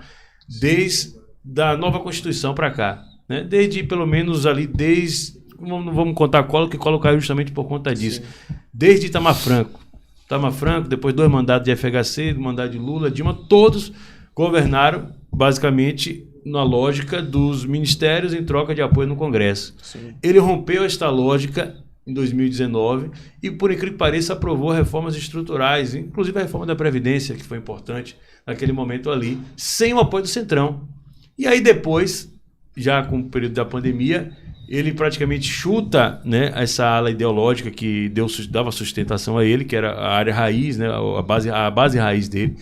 desde da nova Constituição para cá, né? Desde, pelo menos ali, não vamos contar Collor, que Collor caiu justamente por conta disso. Sim. Desde Itamar Franco, depois 2 mandatos de FHC, mandato de Lula, Dilma, todos governaram basicamente na lógica dos ministérios em troca de apoio no Congresso. Sim. Ele rompeu esta lógica em 2019 e, por incrível que pareça, aprovou reformas estruturais, inclusive a reforma da Previdência, que foi importante naquele momento ali, sem o apoio do Centrão. E aí depois, já com o período da pandemia, ele praticamente chuta, né, essa ala ideológica que dava sustentação a ele, que era a área raiz, né, a base raiz dele,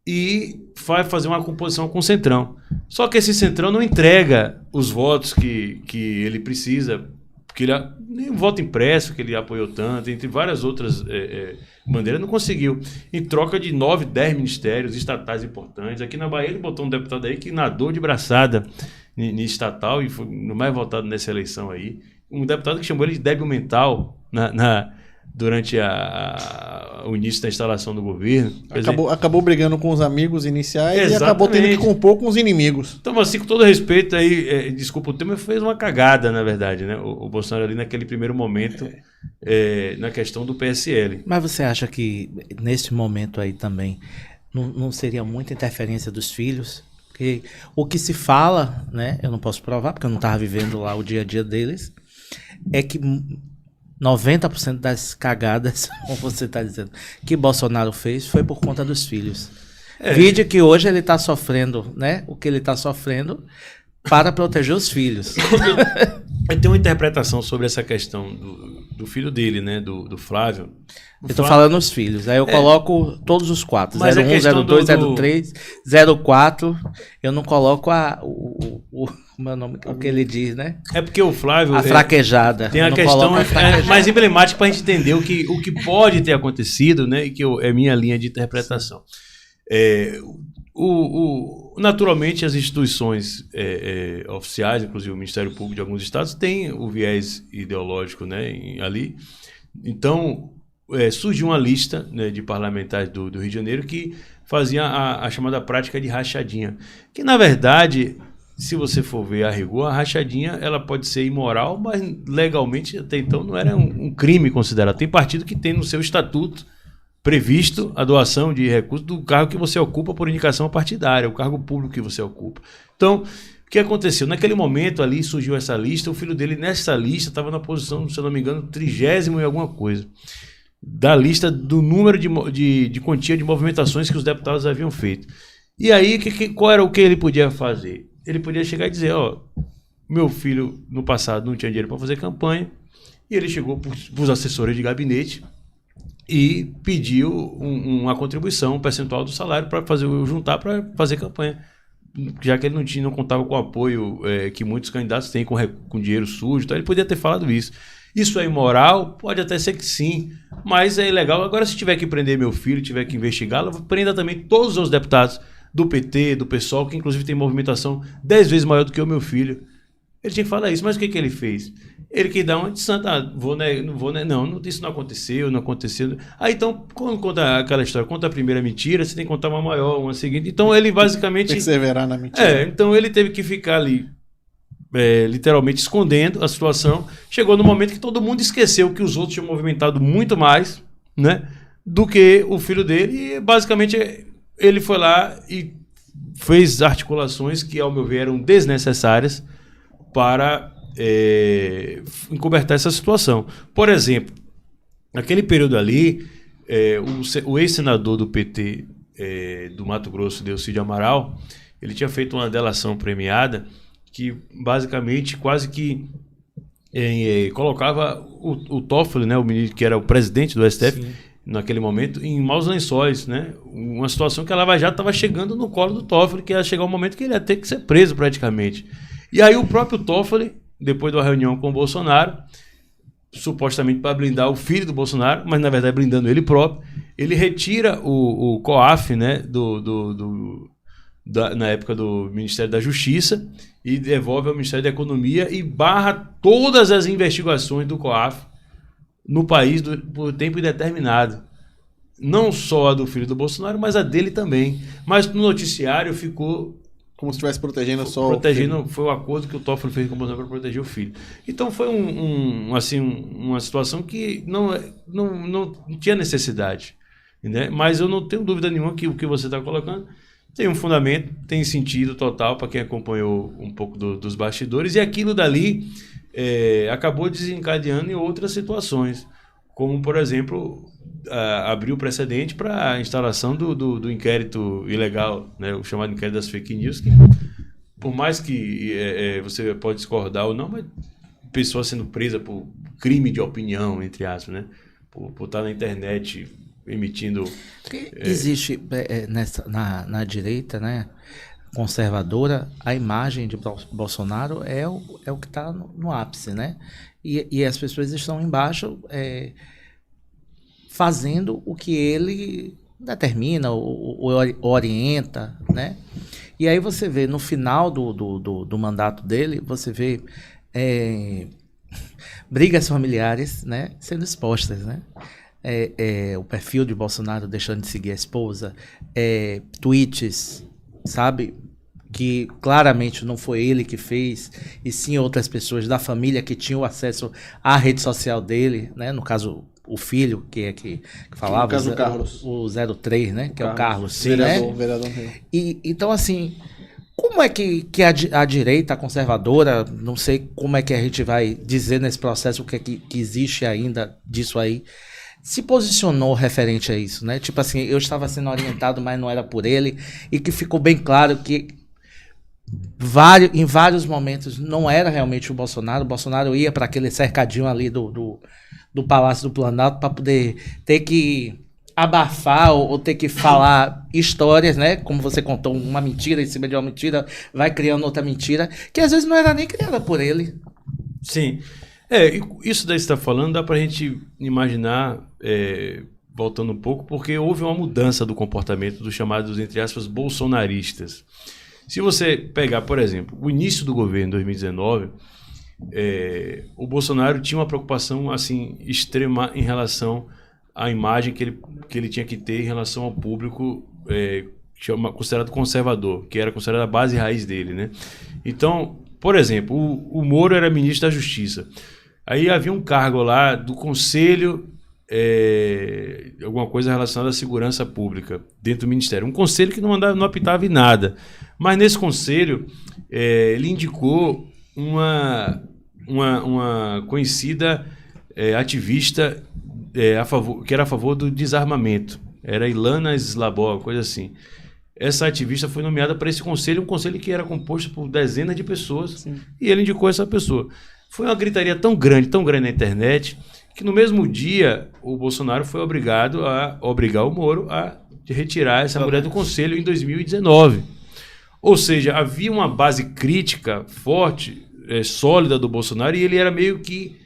e vai fazer uma composição com o Centrão. Só que esse Centrão não entrega os votos que ele precisa, porque ele nem o voto impresso que ele apoiou tanto, entre várias outras bandeiras, não conseguiu. Em troca de 9, 10 ministérios estatais importantes. Aqui na Bahia ele botou um deputado aí que nadou de braçada em estatal e foi o mais votado nessa eleição aí. Um deputado que chamou ele de débil mental durante o início da instalação do governo. Acabou brigando com os amigos iniciais. Exatamente. E acabou tendo que compor com os inimigos. Então, assim, com todo respeito aí, desculpa o termo, fez uma cagada, na verdade, né? O Bolsonaro ali naquele primeiro momento, na questão do PSL. Mas você acha que nesse momento aí também não seria muita interferência dos filhos? Porque o que se fala, né? Eu não posso provar, porque eu não estava vivendo lá o dia a dia deles, é que 90% das cagadas, como você está dizendo, que Bolsonaro fez foi por conta dos filhos. Vide que hoje ele está sofrendo, né? O que ele está sofrendo para proteger os filhos. Eu tenho uma interpretação sobre essa questão do filho dele, né? Do Flávio. Eu tô falando os filhos. Aí eu coloco todos os 4. 01, 02, 03, 04. Eu não coloco o meu nome, o que ele diz, né? É porque o Flávio... A fraquejada. Tem a questão mais emblemática para a gente entender o que pode ter acontecido, né? E que é minha linha de interpretação. Naturalmente, as instituições oficiais, inclusive o Ministério Público de alguns estados, têm o viés ideológico, né, ali. Então, surgiu uma lista, né, de parlamentares do Rio de Janeiro que fazia a chamada prática de rachadinha. Que, na verdade, se você for ver a rigor, a rachadinha ela pode ser imoral, mas legalmente até então não era um crime considerado. Tem partido que tem no seu estatuto previsto a doação de recursos do cargo que você ocupa por indicação partidária, o cargo público que você ocupa. Então, o que aconteceu? Naquele momento ali surgiu essa lista, o filho dele nessa lista estava na posição, se eu não me engano, 30º e alguma coisa, da lista do número de quantia de movimentações que os deputados haviam feito. E aí, qual era o que ele podia fazer? Ele podia chegar e dizer, meu filho no passado não tinha dinheiro para fazer campanha, e ele chegou para os assessores de gabinete e pediu uma contribuição, um percentual do salário para juntar para fazer campanha, já que ele não contava com o apoio que muitos candidatos têm com dinheiro sujo, então ele podia ter falado isso. Isso é imoral? Pode até ser que sim, mas é ilegal. Agora, se tiver que prender meu filho, tiver que investigá-lo, prenda também todos os deputados do PT, do PSOL, que inclusive tem movimentação 10 vezes maior do que o meu filho. Ele tinha que falar isso, mas o que ele fez? Ele quis dar uma de santa, não, isso não aconteceu. Aí então, quando conta aquela história, conta a primeira mentira, você tem que contar uma maior, uma seguinte. Então ele basicamente... Perseverar na mentira. Então ele teve que ficar ali, literalmente escondendo a situação. Chegou no momento que todo mundo esqueceu que os outros tinham movimentado muito mais, né, do que o filho dele, e basicamente ele foi lá e fez articulações que, ao meu ver, eram desnecessárias para encobertar essa situação. Por exemplo, naquele período ali, o ex-senador do PT do Mato Grosso, Delcídio Amaral, ele tinha feito uma delação premiada que basicamente quase que colocava o Toffoli, né, o ministro que era o presidente do STF, sim, naquele momento, em maus lençóis, né? Uma situação que a Lava Jato estava chegando no colo do Toffoli, que ia chegar um momento que ele ia ter que ser preso praticamente. E aí o próprio Toffoli, depois da reunião com o Bolsonaro, supostamente para blindar o filho do Bolsonaro, mas na verdade blindando ele próprio, ele retira o COAF, né, na época do Ministério da Justiça, e devolve ao Ministério da Economia e barra todas as investigações do COAF no país por tempo indeterminado. Não só a do filho do Bolsonaro, mas a dele também. Mas no noticiário ficou... como se estivesse protegendo só protegendo, o filho. Foi o acordo que o Toffoli fez com o Bolsonaro para proteger o filho. Então foi uma situação que não tinha necessidade, né? Mas eu não tenho dúvida nenhuma que o que você está colocando tem um fundamento, tem sentido total para quem acompanhou um pouco dos bastidores, e aquilo dali acabou desencadeando em outras situações, como, por exemplo, abriu precedente para a instalação do inquérito ilegal, né, o chamado inquérito das fake news, que, por mais que você pode discordar ou não, mas pessoa sendo presa por crime de opinião, entre aspas, né, por estar na internet emitindo... Existe na direita, né, conservadora, a imagem de Bolsonaro é o que está no ápice, né? E as pessoas estão embaixo fazendo o que ele determina ou orienta, né? E aí você vê, no final do mandato dele, você vê brigas familiares, né, sendo expostas, né? O perfil de Bolsonaro deixando de seguir a esposa, tweets, sabe, que claramente não foi ele que fez, e sim outras pessoas da família que tinham acesso à rede social dele, né? No caso, o filho, que falava, no caso, Carlos. O 03, né? Que é o Carlos. Sim, vereador. E, então, assim, como é que a direita, a conservadora, não sei como é que a gente vai dizer nesse processo o que é que existe ainda disso aí, se posicionou referente a isso, né? Tipo assim, eu estava sendo orientado, mas não era por ele, e que ficou bem claro que em vários momentos não era realmente o Bolsonaro ia para aquele cercadinho ali do Palácio do Planalto para poder ter que abafar ou ter que falar histórias, né? Como você contou, uma mentira em cima de uma mentira, vai criando outra mentira, que às vezes não era nem criada por ele. Sim. Isso daí que você está falando, dá para a gente imaginar, voltando um pouco, porque houve uma mudança do comportamento dos chamados, entre aspas, bolsonaristas. Se você pegar, por exemplo, o início do governo, 2019, o Bolsonaro tinha uma preocupação assim, extrema em relação a imagem que ele tinha que ter em relação ao público considerado conservador, que era considerada a base raiz dele, né? Então, por exemplo, o Moro era ministro da Justiça. Aí havia um cargo lá do Conselho, alguma coisa relacionada à segurança pública, dentro do Ministério. Um conselho que não apitava em nada. Mas nesse conselho, ele indicou uma conhecida ativista que era a favor do desarmamento. Era Ilana Slabó, coisa assim. Essa ativista foi nomeada para esse conselho, um conselho que era composto por dezenas de pessoas. Sim. E ele indicou essa pessoa. Foi uma gritaria tão grande na internet, que no mesmo dia o Bolsonaro foi obrigado a obrigar o Moro a retirar essa mulher do conselho em 2019. Ou seja, havia uma base crítica forte, sólida do Bolsonaro, e ele era meio que,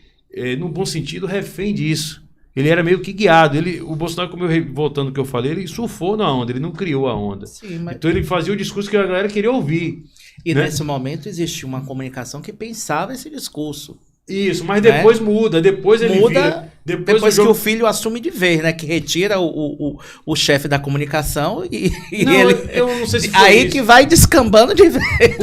no bom sentido, refém disso. Ele era meio que guiado. O Bolsonaro, voltando ao que eu falei, ele surfou na onda, ele não criou a onda. Sim, mas... Então ele fazia o discurso que a galera queria ouvir. E nesse momento existia uma comunicação que pensava esse discurso. Isso, mas depois muda, depois ele vira... Depois que o filho assume de vez, né? Que retira o chefe da comunicação e não, ele... Eu não sei se foi aí isso. Que vai descambando de vez.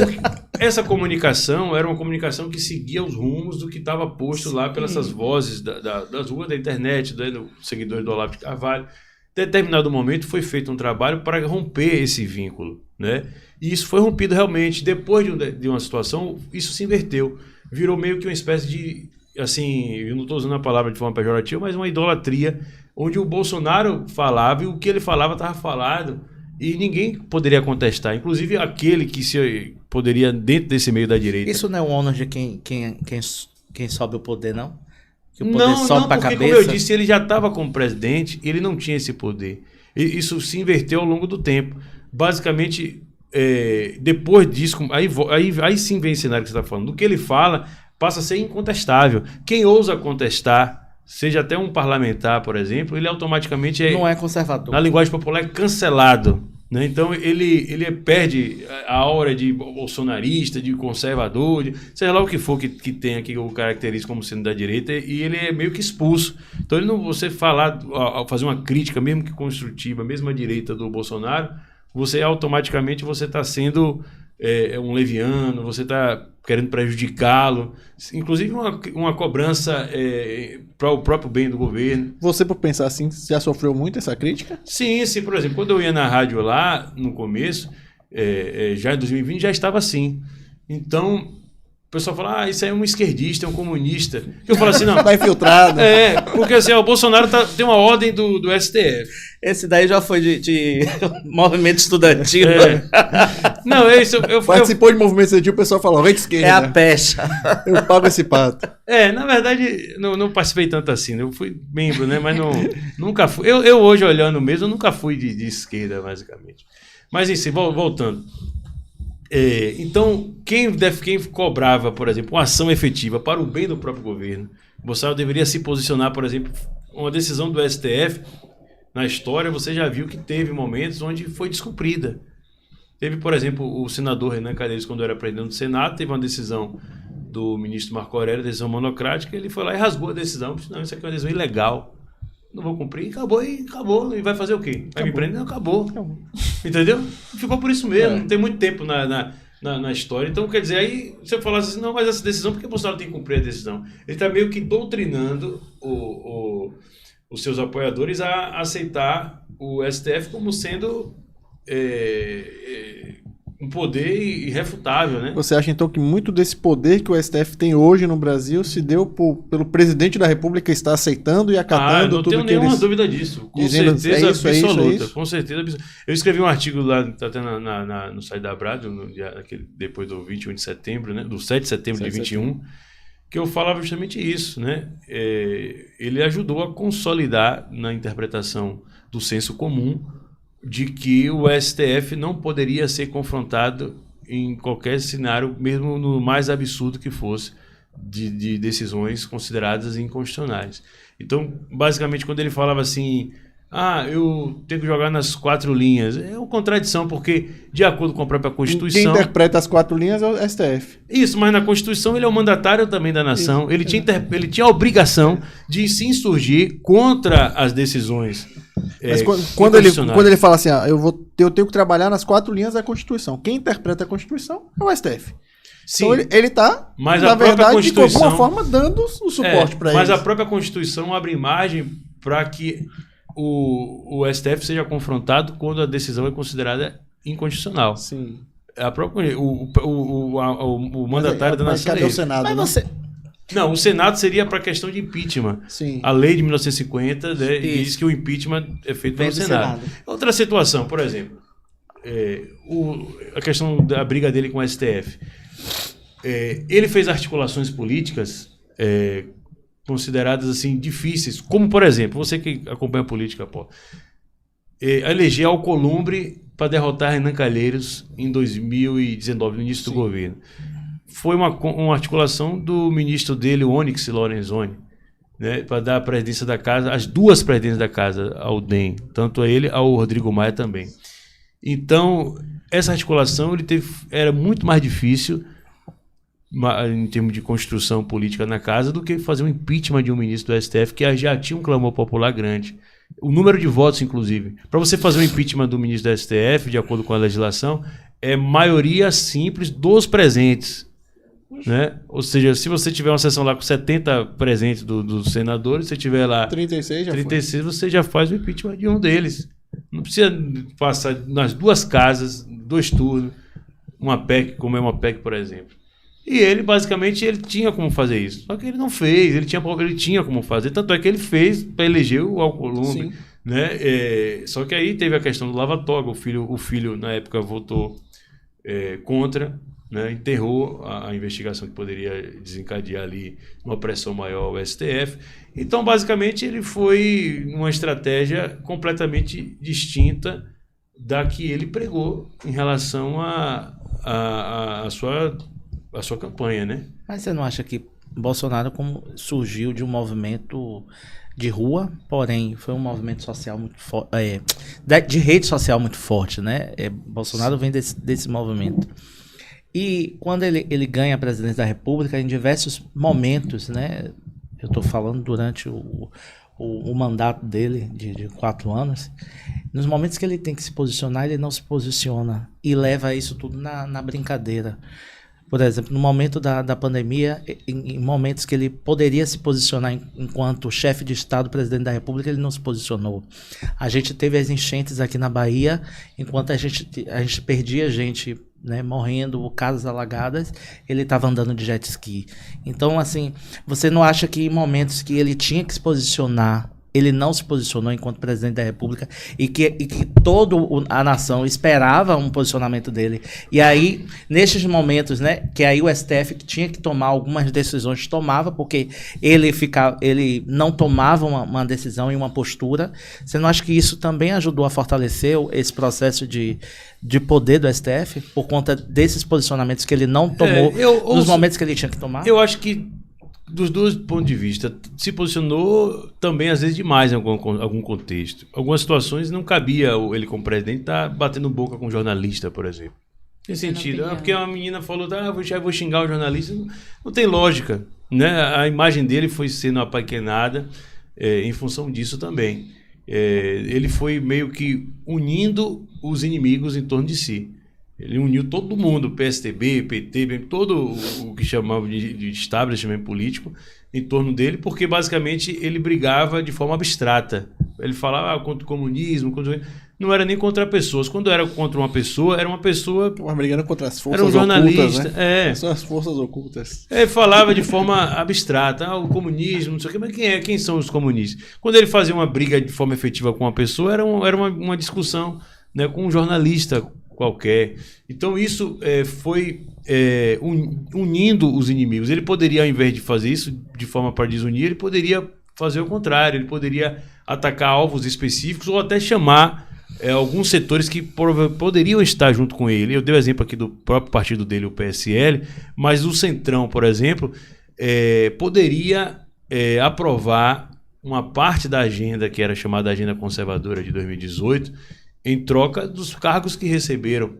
Essa comunicação era uma comunicação que seguia os rumos do que estava posto lá pelas essas vozes das ruas da internet, dos seguidores do Olavo de Carvalho. Em determinado momento foi feito um trabalho para romper esse vínculo, né? E isso foi rompido realmente. Depois de uma situação, isso se inverteu. Virou meio que uma espécie de, assim, eu não estou usando a palavra de forma pejorativa, mas uma idolatria, onde o Bolsonaro falava e o que ele falava estava falado e ninguém poderia contestar, inclusive aquele que poderia dentro desse meio da direita. Isso não é o ônus de quem sobe o poder, não? Que o poder não, sobe para a porque, cabeça. como eu disse, ele já estava como presidente, ele não tinha esse poder. E isso se inverteu ao longo do tempo. Basicamente... depois disso, aí sim vem esse cenário que você está falando. Do que ele fala, passa a ser incontestável. Quem ousa contestar, seja até um parlamentar, por exemplo, ele automaticamente não é conservador. Na linguagem popular, é cancelado, né? Então ele perde a aura de bolsonarista, de conservador, seja lá o que for que tenha que o caracteriza como sendo da direita, e ele é meio que expulso. Então você fazer uma crítica, mesmo que construtiva, mesmo à direita do Bolsonaro, você automaticamente está sendo um leviano, você está querendo prejudicá-lo, inclusive uma cobrança para o próprio bem do governo. Você, por pensar assim, já sofreu muito essa crítica? Sim, por exemplo, quando eu ia na rádio lá, no começo, já em 2020, já estava assim. Então, o pessoal fala, isso aí é um esquerdista, é um comunista. Eu falo assim, não. Tá infiltrado. Porque assim, o Bolsonaro tem uma ordem do STF. Esse daí já foi de movimento estudantil. Não, é isso. Participou de movimento estudantil, o pessoal falou, vem de esquerda. É a pecha. Eu pago esse pato. Na verdade, não participei tanto assim. Eu fui membro, né? Mas nunca fui. Eu hoje, olhando mesmo, eu nunca fui de esquerda, basicamente. Mas, assim, voltando. Então, quem cobrava, por exemplo, uma ação efetiva para o bem do próprio governo, Bolsonaro deveria se posicionar, por exemplo, uma decisão do STF, na história, você já viu que teve momentos onde foi descumprida. Teve, por exemplo, o senador Renan Calheiros, quando era presidente do Senado, teve uma decisão do ministro Marco Aurélio, decisão monocrática, ele foi lá e rasgou a decisão, disse, não, isso aqui é uma decisão ilegal. Não vou cumprir, acabou. E vai fazer o quê? Vai me prender? Não, acabou. Entendeu? Ficou por isso mesmo. Não tem muito tempo na história. Então, quer dizer, aí você fala assim, não, mas essa decisão, por que o Bolsonaro tem que cumprir a decisão? Ele está meio que doutrinando os seus apoiadores a aceitar o STF como sendo um poder irrefutável, né? Você acha, então, que muito desse poder que o STF tem hoje no Brasil se deu pelo presidente da República estar aceitando e acatando tudo que eles... Não tenho nenhuma dúvida disso. Com certeza absoluta. Com certeza absoluta. Eu escrevi um artigo lá, até no site da Abrado, depois do 21 de setembro, né? Do 7 de setembro de 21, que eu falava justamente isso, né? Ele ajudou a consolidar na interpretação do senso comum de que o STF não poderia ser confrontado em qualquer cenário, mesmo no mais absurdo que fosse, de decisões consideradas inconstitucionais. Então, basicamente, quando ele falava assim, eu tenho que jogar nas 4 linhas. É uma contradição, porque, de acordo com a própria Constituição... Quem interpreta as 4 linhas é o STF. Isso, mas na Constituição ele é o mandatário também da nação. Ele tinha a obrigação de se insurgir contra as decisões. Mas quando ele fala assim, eu tenho que trabalhar nas 4 linhas da Constituição. Quem interpreta a Constituição é o STF. Sim, então ele está, na verdade, de alguma forma, dando o suporte para eles. Mas a própria Constituição abre margem para que o STF seja confrontado quando a decisão é considerada inconstitucional. Sim. O mandatário da nação. Cadê o Senado? Não, o Senado seria para a questão de impeachment. Sim. A lei de 1950 diz que o impeachment é feito pelo Senado. Outra situação, por exemplo, a questão da briga dele com o STF. Ele fez articulações políticas consideradas assim difíceis, como por exemplo, você que acompanha a política, eleger Alcolumbre para derrotar Renan Calheiros em 2019, no início do governo. Foi uma articulação do ministro dele, o Onyx Lorenzoni, né, para dar a presidência da casa, as 2 presidências da casa ao DEM, tanto a ele ao Rodrigo Maia também. Então, essa articulação era muito mais difícil em termos de construção política na casa do que fazer um impeachment de um ministro do STF que já tinha um clamor popular grande. O número de votos, inclusive. Para você fazer um impeachment do ministro do STF, de acordo com a legislação, é maioria simples dos presentes. Né? Ou seja, se você tiver uma sessão lá com 70 presentes dos senadores, se tiver lá 36, você já faz o impeachment de um deles. Não precisa passar nas 2 casas, 2 turnos, uma PEC, como é uma PEC, por exemplo. E ele, basicamente, ele tinha como fazer isso. Só que ele não fez, ele tinha como fazer. Tanto é que ele fez para eleger o Alcolumbre. Né? Só que aí teve a questão do lava-toga. O filho, na época, votou contra, né? Enterrou a investigação que poderia desencadear ali uma pressão maior ao STF. Então, basicamente, ele foi uma estratégia completamente distinta da que ele pregou em relação à sua campanha, né? Mas você não acha que Bolsonaro surgiu de um movimento de rua, porém foi um movimento social muito forte, de rede social muito forte, né? Bolsonaro vem desse movimento. E quando ele ganha a presidência da República, em diversos momentos, né? Eu estou falando durante o mandato dele de 4 anos, nos momentos que ele tem que se posicionar, ele não se posiciona e leva isso tudo na brincadeira. Por exemplo, no momento da pandemia, em momentos que ele poderia se posicionar enquanto chefe de Estado, presidente da República, ele não se posicionou. A gente teve as enchentes aqui na Bahia, enquanto a gente perdia gente, né, morrendo, casas alagadas, ele estava andando de jet ski. Então, assim, você não acha que em momentos que ele tinha que se posicionar, ele não se posicionou enquanto presidente da República e que toda a nação esperava um posicionamento dele. E aí, nesses momentos, né, que aí o STF tinha que tomar algumas decisões, tomava, porque ele não tomava uma decisão e uma postura. Você não acha que isso também ajudou a fortalecer esse processo de poder do STF, por conta desses posicionamentos que ele não tomou nos momentos que ele tinha que tomar? Eu acho que dos 2 pontos de vista, se posicionou também às vezes demais em algum contexto. Algumas situações não cabia ele como presidente estar batendo boca com um jornalista, por exemplo. Tem sentido. Porque uma menina falou, vou xingar o jornalista. Não tem lógica. Né? A imagem dele foi sendo apaquenada em função disso também. Ele foi meio que unindo os inimigos em torno de si. Ele uniu todo mundo, PSDB, PT, todo o que chamava de establishment político em torno dele, porque basicamente ele brigava de forma abstrata. Ele falava contra o comunismo, não era nem contra pessoas. Quando era contra uma pessoa, era uma pessoa... Mas brigando contra as forças ocultas, era um jornalista, né? São as forças ocultas. Ele falava de forma abstrata, o comunismo, não sei o quê, mas quem são os comunistas? Quando ele fazia uma briga de forma efetiva com uma pessoa, era uma discussão, né, com um jornalista qualquer. Então isso foi unindo os inimigos. Ele poderia, ao invés de fazer isso de forma para desunir, ele poderia fazer o contrário, ele poderia atacar alvos específicos ou até chamar alguns setores que poderiam estar junto com ele. Eu dei o exemplo aqui do próprio partido dele, o PSL, mas o Centrão, por exemplo, poderia aprovar uma parte da agenda que era chamada Agenda Conservadora de 2018 em troca dos cargos que receberam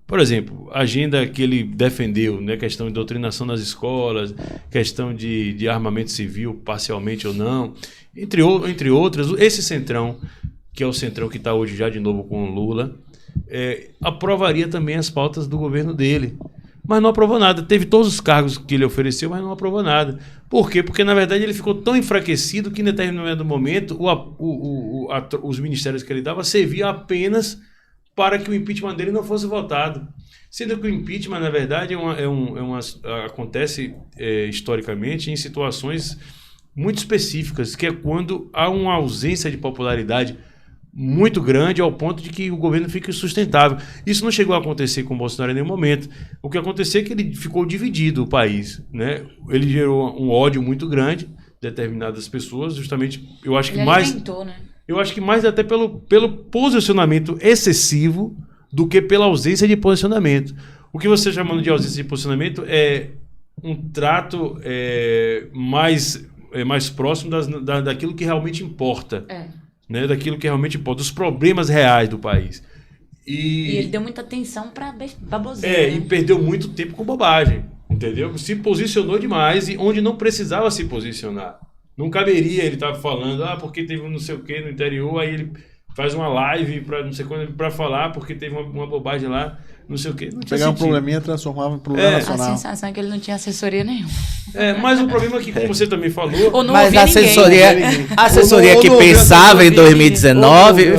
por exemplo, a agenda que ele defendeu, né, questão de doutrinação nas escolas, questão de armamento civil, parcialmente ou não, entre outras, esse centrão, que é o centrão que está hoje já de novo com o Lula, aprovaria também as pautas do governo dele. Mas não aprovou nada. Teve todos os cargos que ele ofereceu, mas não aprovou nada. Por quê? Porque, na verdade, ele ficou tão enfraquecido que, em determinado momento, os ministérios que ele dava serviam apenas para que o impeachment dele não fosse votado. Sendo que o impeachment, na verdade, acontece historicamente em situações muito específicas, que é quando há uma ausência de popularidade muito grande ao ponto de que o governo fica insustentável. Isso não chegou a acontecer com o Bolsonaro em nenhum momento. O que aconteceu é que ele ficou dividido, o país, né? Ele gerou um ódio muito grande de determinadas pessoas, justamente, eu acho que ele mais... alimentou, né? Eu acho que mais até pelo posicionamento excessivo do que pela ausência de posicionamento. O que você está chamando de ausência de posicionamento é um trato mais próximo daquilo que realmente importa. Né, daquilo que realmente importa, dos problemas reais do país. E ele deu muita atenção pra baboseira. E perdeu muito tempo com bobagem, entendeu? Se posicionou demais e onde não precisava se posicionar. Não caberia ele estar falando, porque teve não sei o que no interior, aí ele faz uma live para não sei quando para falar porque teve uma bobagem lá, não sei o que. Pegar um probleminha, transformava em problema nacional. A sensação é que ele não tinha assessoria nenhuma. Mas o problema é que, como você também falou... Ou não mas a assessoria ou que não pensava em 2019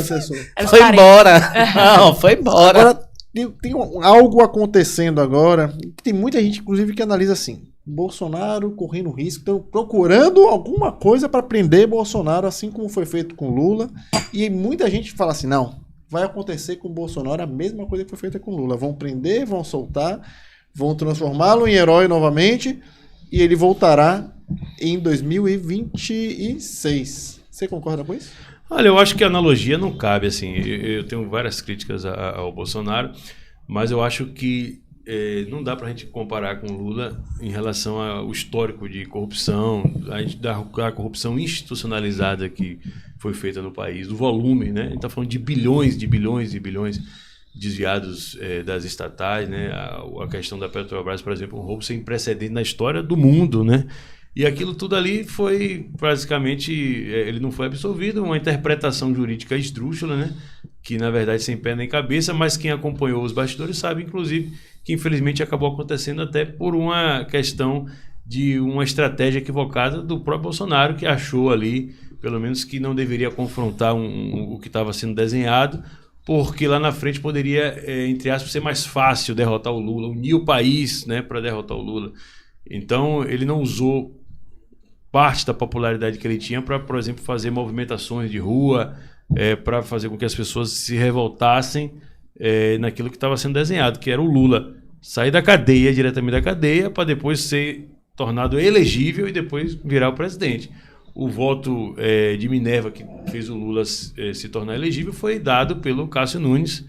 foi embora. Não, foi embora. Agora, tem algo acontecendo agora, que tem muita gente, inclusive, que analisa assim, Bolsonaro correndo risco, estão procurando alguma coisa para prender Bolsonaro, assim como foi feito com Lula, e muita gente fala assim, não, vai acontecer com o Bolsonaro a mesma coisa que foi feita com Lula, vão prender, vão soltar, vão transformá-lo em herói novamente, e ele voltará em 2026. Você concorda com isso? Olha, eu acho que a analogia não cabe, assim, eu tenho várias críticas ao Bolsonaro, mas eu acho que não dá para a gente comparar com o Lula em relação ao histórico de corrupção, da corrupção institucionalizada que foi feita no país, do volume, né? A gente está falando de bilhões desviados das estatais, né? A questão da Petrobras, por exemplo, um roubo sem precedente na história do mundo, né? E aquilo tudo ali foi, basicamente, ele não foi absolvido, uma interpretação jurídica esdrúxula, né? Que, na verdade, sem pé nem cabeça, mas quem acompanhou os bastidores sabe, inclusive, que infelizmente acabou acontecendo até por uma questão de uma estratégia equivocada do próprio Bolsonaro, que achou ali, pelo menos, que não deveria confrontar o que estava sendo desenhado, porque lá na frente poderia, entre aspas, ser mais fácil derrotar o Lula, unir o país, né, para derrotar o Lula. Então, ele não usou parte da popularidade que ele tinha para, por exemplo, fazer movimentações de rua, para fazer com que as pessoas se revoltassem naquilo que estava sendo desenhado, que era o Lula sair da cadeia, diretamente da cadeia, para depois ser tornado elegível e depois virar o presidente. O voto de Minerva, que fez o Lula se tornar elegível, foi dado pelo Cássio Nunes,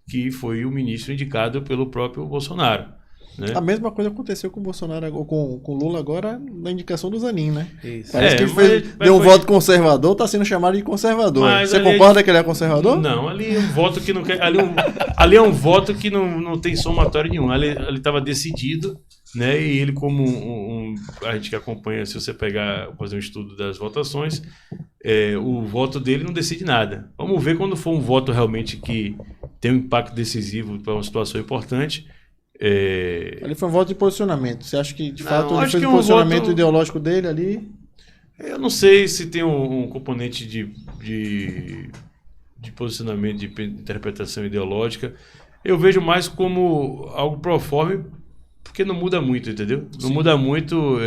que foi o ministro indicado pelo próprio Bolsonaro. Né? A mesma coisa aconteceu com o Bolsonaro, com o Lula agora na indicação do Zanin, né? Isso. Parece que ele deu um voto conservador, está sendo chamado de conservador. Mas você concorda que ele é conservador? Não, ali é um voto que não quer. Ali é um voto que não tem somatório nenhum. Ali estava decidido, né? E ele, como a gente que acompanha, se você fazer um estudo das votações, o voto dele não decide nada. Vamos ver quando for um voto realmente que tem um impacto decisivo para uma situação importante. Ali foi um voto de posicionamento. Você acha que de fato ele fez o posicionamento ideológico dele ali? Eu não sei se tem um componente de posicionamento, de interpretação ideológica. Eu vejo mais como algo proforme, porque não muda muito, entendeu? Não muda muito,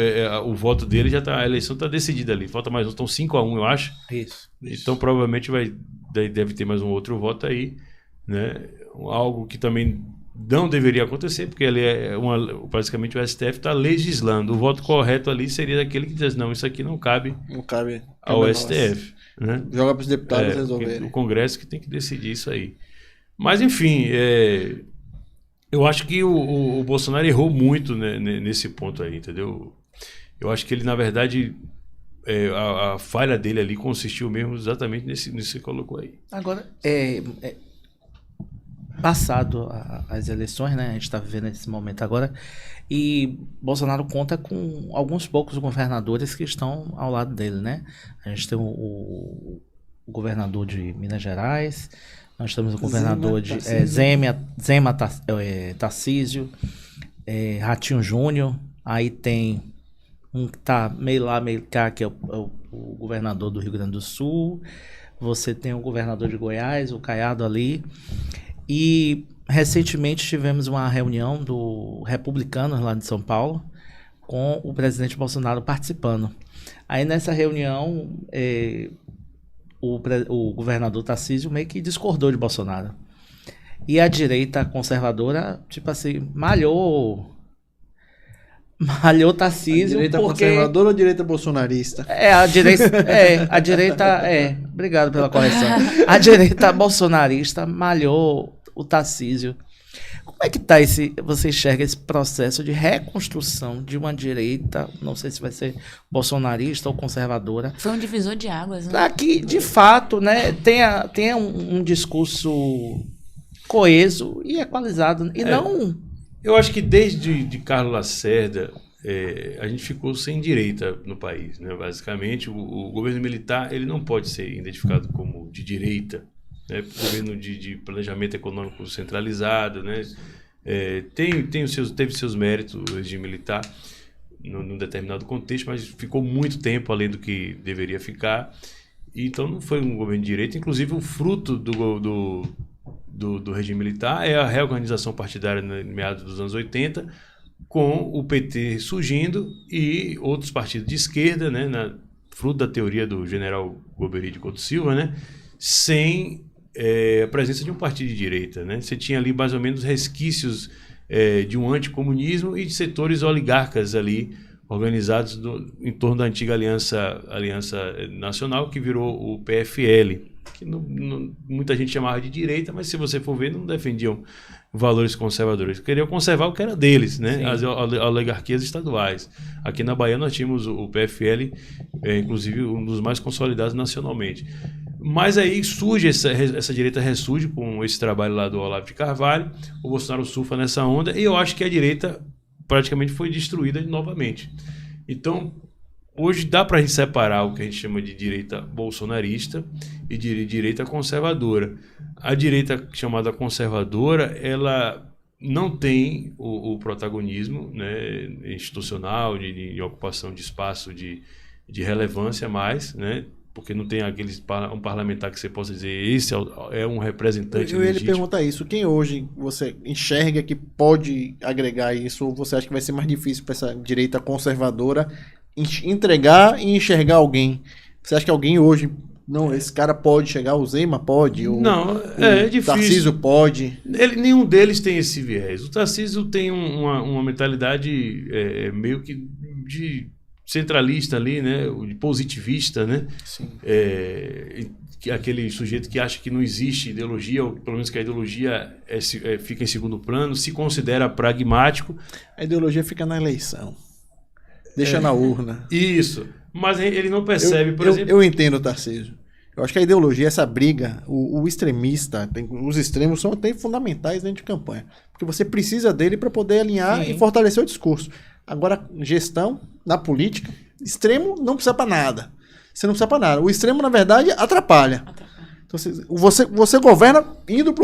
o voto dele já tá, a eleição está decidida ali. Falta mais, estão 5-1, eu acho. Isso. Então provavelmente deve ter mais um outro voto aí, né? Algo que também não deveria acontecer, porque ali basicamente o STF está legislando. O voto correto ali seria daquele que diz, não, isso aqui não cabe ao STF. Né? Joga para os deputados resolverem. O Congresso que tem que decidir isso aí. Mas, enfim, eu acho que o Bolsonaro errou muito, né, nesse ponto aí, entendeu? Eu acho que ele, na verdade, a falha dele ali consistiu mesmo exatamente nisso que você colocou aí. Agora, passado as eleições, né? A gente está vivendo esse momento agora, e Bolsonaro conta com alguns poucos governadores que estão ao lado dele, né? A gente tem o governador de Minas Gerais, nós temos o governador de Zema Tarcísio, Ratinho Júnior, aí tem um que tá meio lá, meio cá, que é o governador do Rio Grande do Sul, você tem o governador de Goiás, o Caiado ali, e recentemente tivemos uma reunião do Republicanos lá de São Paulo, com o presidente Bolsonaro participando. Aí nessa reunião, o governador Tarcísio meio que discordou de Bolsonaro. E a direita conservadora, tipo assim, malhou Tarcísio. A direita porque... conservadora ou a direita bolsonarista? A direita, obrigado pela correção. A direita bolsonarista malhou o Tarcísio. Como é que você enxerga esse processo de reconstrução de uma direita, não sei se vai ser bolsonarista ou conservadora? Foi um divisor de águas, né? Para que, de fato, né, tenha um discurso coeso e equalizado. E não... Eu acho que desde de Carlos Lacerda, a gente ficou sem direita no país, né? Basicamente, o governo militar ele não pode ser identificado como de direita, né? Governo de planejamento econômico centralizado, né? Teve seus méritos o regime militar num determinado contexto, mas ficou muito tempo além do que deveria ficar. Então não foi um governo de direita. Inclusive o fruto do regime militar é a reorganização partidária no meados dos anos 80, com o PT surgindo e outros partidos de esquerda, né, fruto da teoria do general Golbery de Couto Silva, né, sem a presença de um partido de direita, né? Você tinha ali mais ou menos resquícios de um anticomunismo e de setores oligarcas ali organizados em torno da antiga Aliança Nacional, que virou o PFL, que muita gente chamava de direita, mas se você for ver, não defendiam valores conservadores. Queriam conservar o que era deles, né? Sim. As oligarquias estaduais. Aqui na Bahia nós tínhamos o PFL, inclusive um dos mais consolidados nacionalmente. Mas aí surge, essa direita ressurge com esse trabalho lá do Olavo de Carvalho, o Bolsonaro surfa nessa onda, e eu acho que a direita praticamente foi destruída novamente. Então, hoje dá para a gente separar o que a gente chama de direita bolsonarista e de direita conservadora. A direita chamada conservadora, ela não tem o protagonismo, né, institucional, de ocupação de espaço de relevância mais, né, porque não tem um parlamentar que você possa dizer esse é um representante legítimo. Eu ia lhe perguntar isso. Quem hoje você enxerga que pode agregar isso, ou você acha que vai ser mais difícil para essa direita conservadora entregar e enxergar alguém? Você acha que alguém hoje... Não, esse cara pode chegar, o Zema pode, não, é difícil. O Tarcísio pode. Nenhum deles tem esse viés. O Tarcísio tem uma mentalidade meio que de centralista ali, né? De positivista, né? Sim. Aquele sujeito que acha que não existe ideologia, ou pelo menos que a ideologia fica em segundo plano, se considera pragmático. A ideologia fica na eleição. Deixa na urna. Isso. Mas ele não percebe, por exemplo... Eu entendo, Tarcísio. Eu acho que a ideologia, essa briga, o extremista, os extremos são até fundamentais dentro de campanha. Porque você precisa dele para poder alinhar e fortalecer o discurso. Agora, gestão, na política, extremo não precisa para nada. Você não precisa para nada. O extremo, na verdade, atrapalha. Então, você governa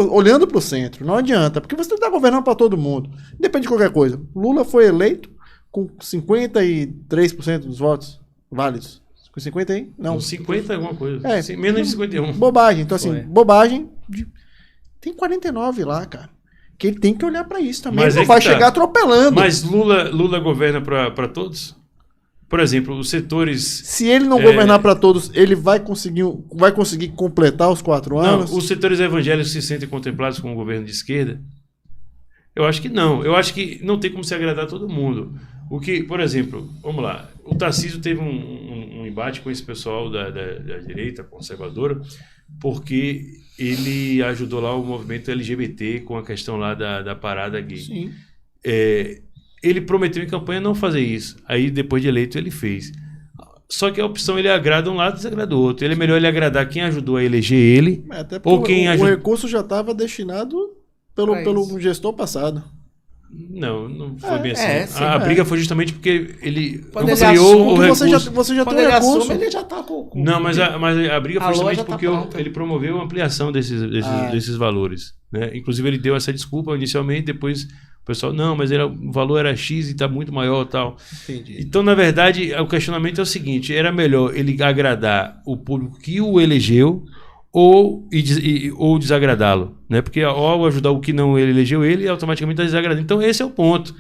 olhando para o centro. Não adianta, porque você está governando para todo mundo. Depende de qualquer coisa. Lula foi eleito com 53% dos votos válidos. Com 50 aí? Não. Com 50 alguma coisa. Menos de 51. Bobagem. Então, assim, bobagem. Tem 49 lá, cara. Que ele tem que olhar para isso também. Mas ele não vai chegar atropelando. Mas Lula governa para todos? Por exemplo, os setores... Se ele não governar para todos, ele vai conseguir completar os 4 anos? Não, os setores evangélicos se sentem contemplados com o governo de esquerda? Eu acho que não. Eu acho que não tem como se agradar a todo mundo. O que, por exemplo, vamos lá, o Tarcísio teve um embate com esse pessoal da direita conservadora, porque ele ajudou lá o movimento LGBT com a questão lá da parada gay. Sim. ele prometeu em campanha não fazer isso. Aí, depois de eleito, ele fez. Só que a opção, ele agrada um lado e desagrada o outro. Ele é melhor ele agradar quem ajudou a eleger ele, Até ou quem o recurso já estava destinado pelo gestor passado. Não foi bem assim. Sim, briga foi justamente porque ele Quando ele ampliou o Você recurso. já Quando tem o ele recurso. assume, ele já tá com... Não, mas a briga foi A justamente loja tá porque pronta. ele promoveu a ampliação desses valores. Né? Inclusive, ele deu essa desculpa inicialmente, depois o pessoal, não, mas o valor era X e está muito maior e tal. Entendi. Então, na verdade, o questionamento é o seguinte, era melhor ele agradar o público que o elegeu ou desagradá-lo, né? Porque ao ajudar o que não ele elegeu ele, automaticamente está desagradando. Então, esse é o ponto.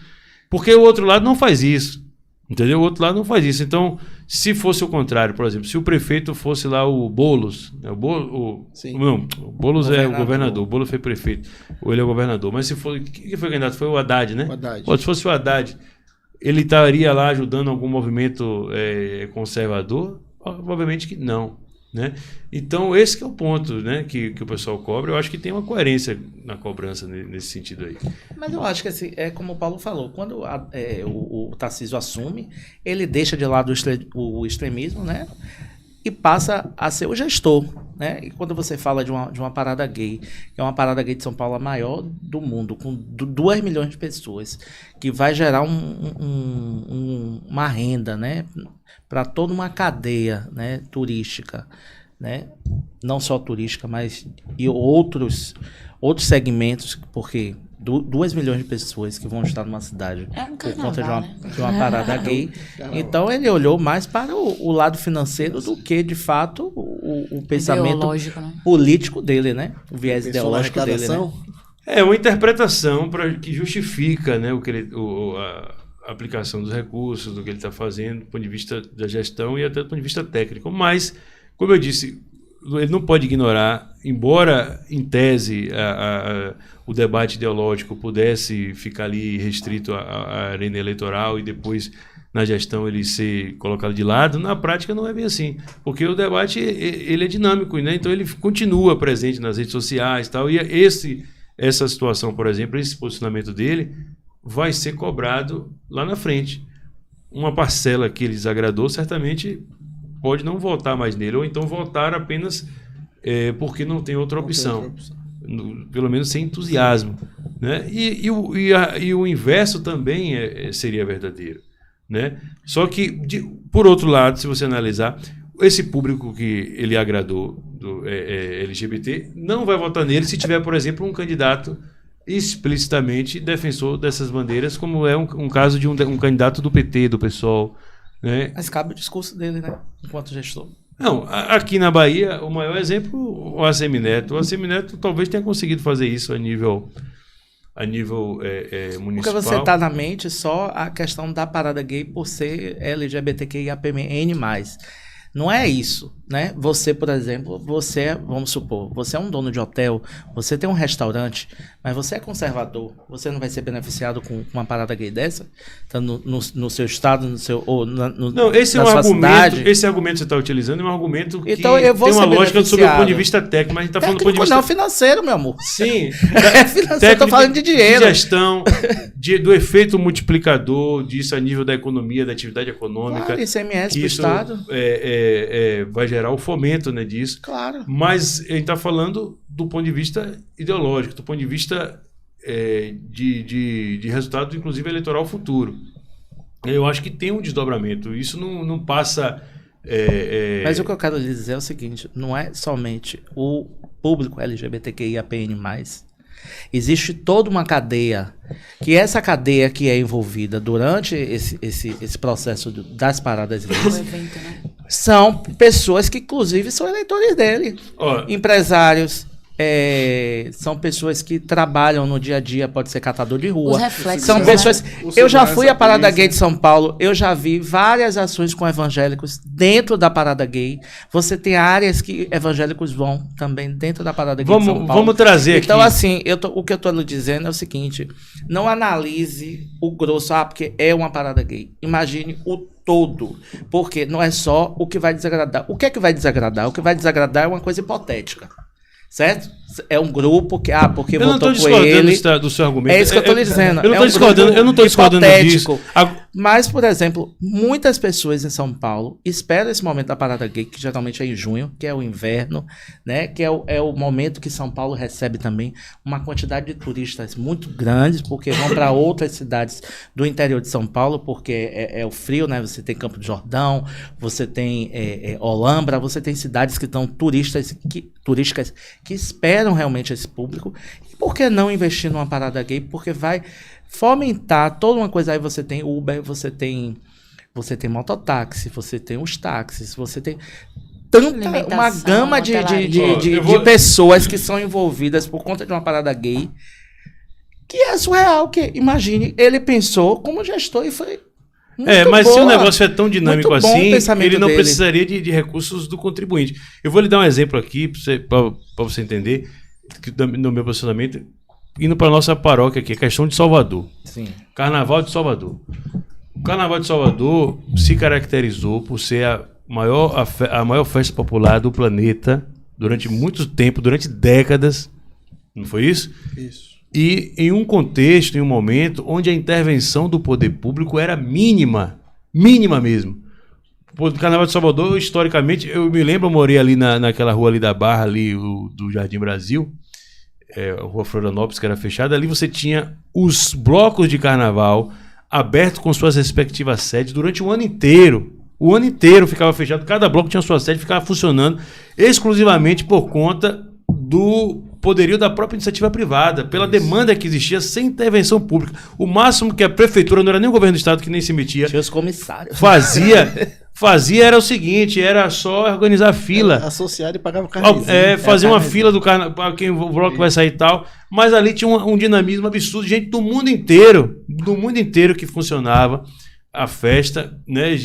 Porque o outro lado não faz isso. Entendeu? O outro lado não faz isso. Então, se fosse o contrário, por exemplo, se o prefeito fosse lá o Boulos, né? O Boulos é o governador, o Boulos foi prefeito, ou ele é o governador. Mas se for, quem foi candidato? Foi o Haddad, né? O Haddad. Se fosse o Haddad, ele estaria lá ajudando algum movimento conservador? Obviamente que não. Né? Então, esse que é o ponto, né, que o pessoal cobra. Eu acho que tem uma coerência na cobrança nesse sentido aí. Mas eu acho que assim, é como o Paulo falou, quando o Tarcísio assume, ele deixa de lado o extremismo, né? E passa a ser o gestor, né? E quando você fala de uma parada gay, que é uma parada gay de São Paulo a maior do mundo, com 2 milhões de pessoas, que vai gerar uma renda, né? Para toda uma cadeia, né? Turística, né? Não só turística, mas e outros segmentos, porque 2 milhões de pessoas que vão estar numa cidade por conta de uma parada gay. Então ele olhou mais para o lado financeiro do que, de fato, o pensamento político dele, né? O viés ideológico dele, né? É uma interpretação que justifica, né, a aplicação dos recursos, do que ele está fazendo, do ponto de vista da gestão e até do ponto de vista técnico. Mas, como eu disse, ele não pode ignorar, embora em tese o debate ideológico pudesse ficar ali restrito à arena eleitoral e depois na gestão ele ser colocado de lado, na prática não é bem assim, porque o debate ele é dinâmico, né? Então ele continua presente nas redes sociais e tal, e essa situação, por exemplo, esse posicionamento dele vai ser cobrado lá na frente. Uma parcela que ele desagradou certamente pode não votar mais nele, ou então votar apenas porque não tem outra opção. Pelo menos sem entusiasmo. Né? E o inverso também seria verdadeiro. Né? Só que, por outro lado, se você analisar, esse público que ele agradou do LGBT não vai votar nele se tiver, por exemplo, um candidato explicitamente defensor dessas bandeiras, como é um caso de um candidato do PT, do PSOL. Né? Mas cabe o discurso dele, né? Enquanto gestor. Não, aqui na Bahia, o maior exemplo, o ACM Neto. O ACM Neto talvez tenha conseguido fazer isso a nível municipal. Porque você está na mente só a questão da parada gay por ser LGBTQIAPN+. Não é isso, né? Você, por exemplo, vamos supor, você é um dono de hotel, você tem um restaurante, mas você é conservador, você não vai ser beneficiado com uma parada gay dessa? Tá no seu estado, não, esse é um argumento, cidade. Esse argumento que você está utilizando é um argumento que tem uma lógica sobre o ponto de vista técnico, mas a gente está falando do ponto de vista... Não, financeiro, meu amor. Sim. Financeiro, eu tô falando de dinheiro. De gestão, do efeito multiplicador disso a nível da economia, da atividade econômica. Claro, ICMS pro Estado. Vai gerar o fomento, né, disso. Claro. Mas a gente está falando do ponto de vista ideológico, do ponto de vista de resultado, inclusive eleitoral futuro. Eu acho que tem um desdobramento. Isso não passa... Mas o que eu quero dizer é o seguinte, não é somente o público LGBTQIAPN+, existe toda uma cadeia, que essa cadeia que é envolvida durante esse processo das paradas gays, são pessoas que inclusive são eleitores dele, empresários, são pessoas que trabalham no dia a dia, pode ser catador de rua. Os reflexos, são pessoas. Né? Eu já fui à Parada Gay de São Paulo, eu já vi várias ações com evangélicos dentro da Parada Gay. Você tem áreas que evangélicos vão também dentro da Parada Gay de São Paulo. Vamos trazer então, aqui. assim, o que eu estou lhe dizendo é o seguinte: não analise o grosso, porque é uma parada gay. Imagine o todo, porque não é só o que vai desagradar. O que é que vai desagradar? O que vai desagradar é uma coisa hipotética. Certo? é um grupo que, porque eu não votou estou com ele. discordando do seu argumento. É isso que eu estou lhe dizendo. Eu não estou discordando disso. Mas, por exemplo, muitas pessoas em São Paulo esperam esse momento da parada gay, que geralmente é em junho, que é o inverno, né? Que é o momento que São Paulo recebe também uma quantidade de turistas muito grandes, porque vão para outras cidades do interior de São Paulo, porque é o frio, né? Você tem Campo de Jordão, você tem Olambra, você tem cidades que estão turísticas que esperam realmente esse público. E por que não investir numa parada gay? Porque vai fomentar toda uma coisa. Aí você tem Uber, você tem mototáxi, você tem os táxis, você tem uma gama de pessoas que são envolvidas por conta de uma parada gay, que é surreal. Que, imagine, ele pensou como gestor e foi mas boa. Se o negócio é tão dinâmico assim, ele não dele. precisaria de recursos do contribuinte. Eu vou lhe dar um exemplo aqui para você entender que, no meu posicionamento, indo para a nossa paróquia aqui, a questão de Salvador. Sim. Carnaval de Salvador. O Carnaval de Salvador se caracterizou por ser a maior festa popular do planeta durante muito tempo, durante décadas. Não foi isso? Isso. E em um contexto, em um momento, onde a intervenção do poder público era mínima mesmo. O Carnaval de Salvador, historicamente, eu me lembro, eu morei ali naquela rua ali da Barra, ali do Jardim Brasil, a Rua Florianópolis, que era fechada. Ali você tinha os blocos de carnaval abertos com suas respectivas sedes durante o ano inteiro. O ano inteiro ficava fechado, cada bloco tinha sua sede, ficava funcionando exclusivamente por conta do poderio da própria iniciativa privada, pela demanda que existia sem intervenção pública. O máximo que a prefeitura, não era nem o governo do estado que nem se metia, tinha os comissários. Fazia era o seguinte, era só organizar a fila. Associado e pagava o carnezinho. Fazer uma fila do carnaval, para quem o bloco vai sair e tal, mas ali tinha um dinamismo absurdo, gente do mundo inteiro que funcionava a festa, né,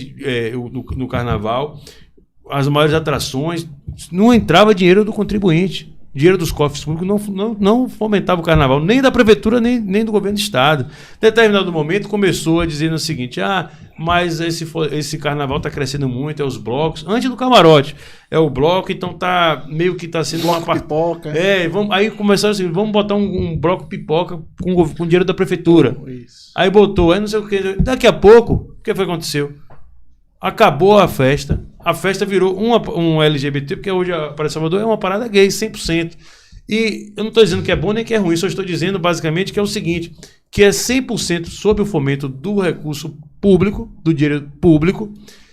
no carnaval, as maiores atrações, não entrava dinheiro do contribuinte. Dinheiro dos cofres públicos não fomentava o carnaval, nem da prefeitura, nem do governo do estado. Em determinado momento começou a dizer o seguinte: mas esse carnaval está crescendo muito, é os blocos, antes do camarote, é o bloco, então tá meio que está sendo bloco pipoca. Aí começaram assim, vamos botar um bloco pipoca com dinheiro da prefeitura. Isso. Aí botou, aí não sei o que. Daqui a pouco, o que foi que aconteceu? Acabou a festa virou um LGBT, porque hoje a Parada de Salvador é uma parada gay, 100%. E eu não estou dizendo que é bom nem que é ruim, só estou dizendo basicamente que é o seguinte, que é 100% sob o fomento do recurso público, do dinheiro público,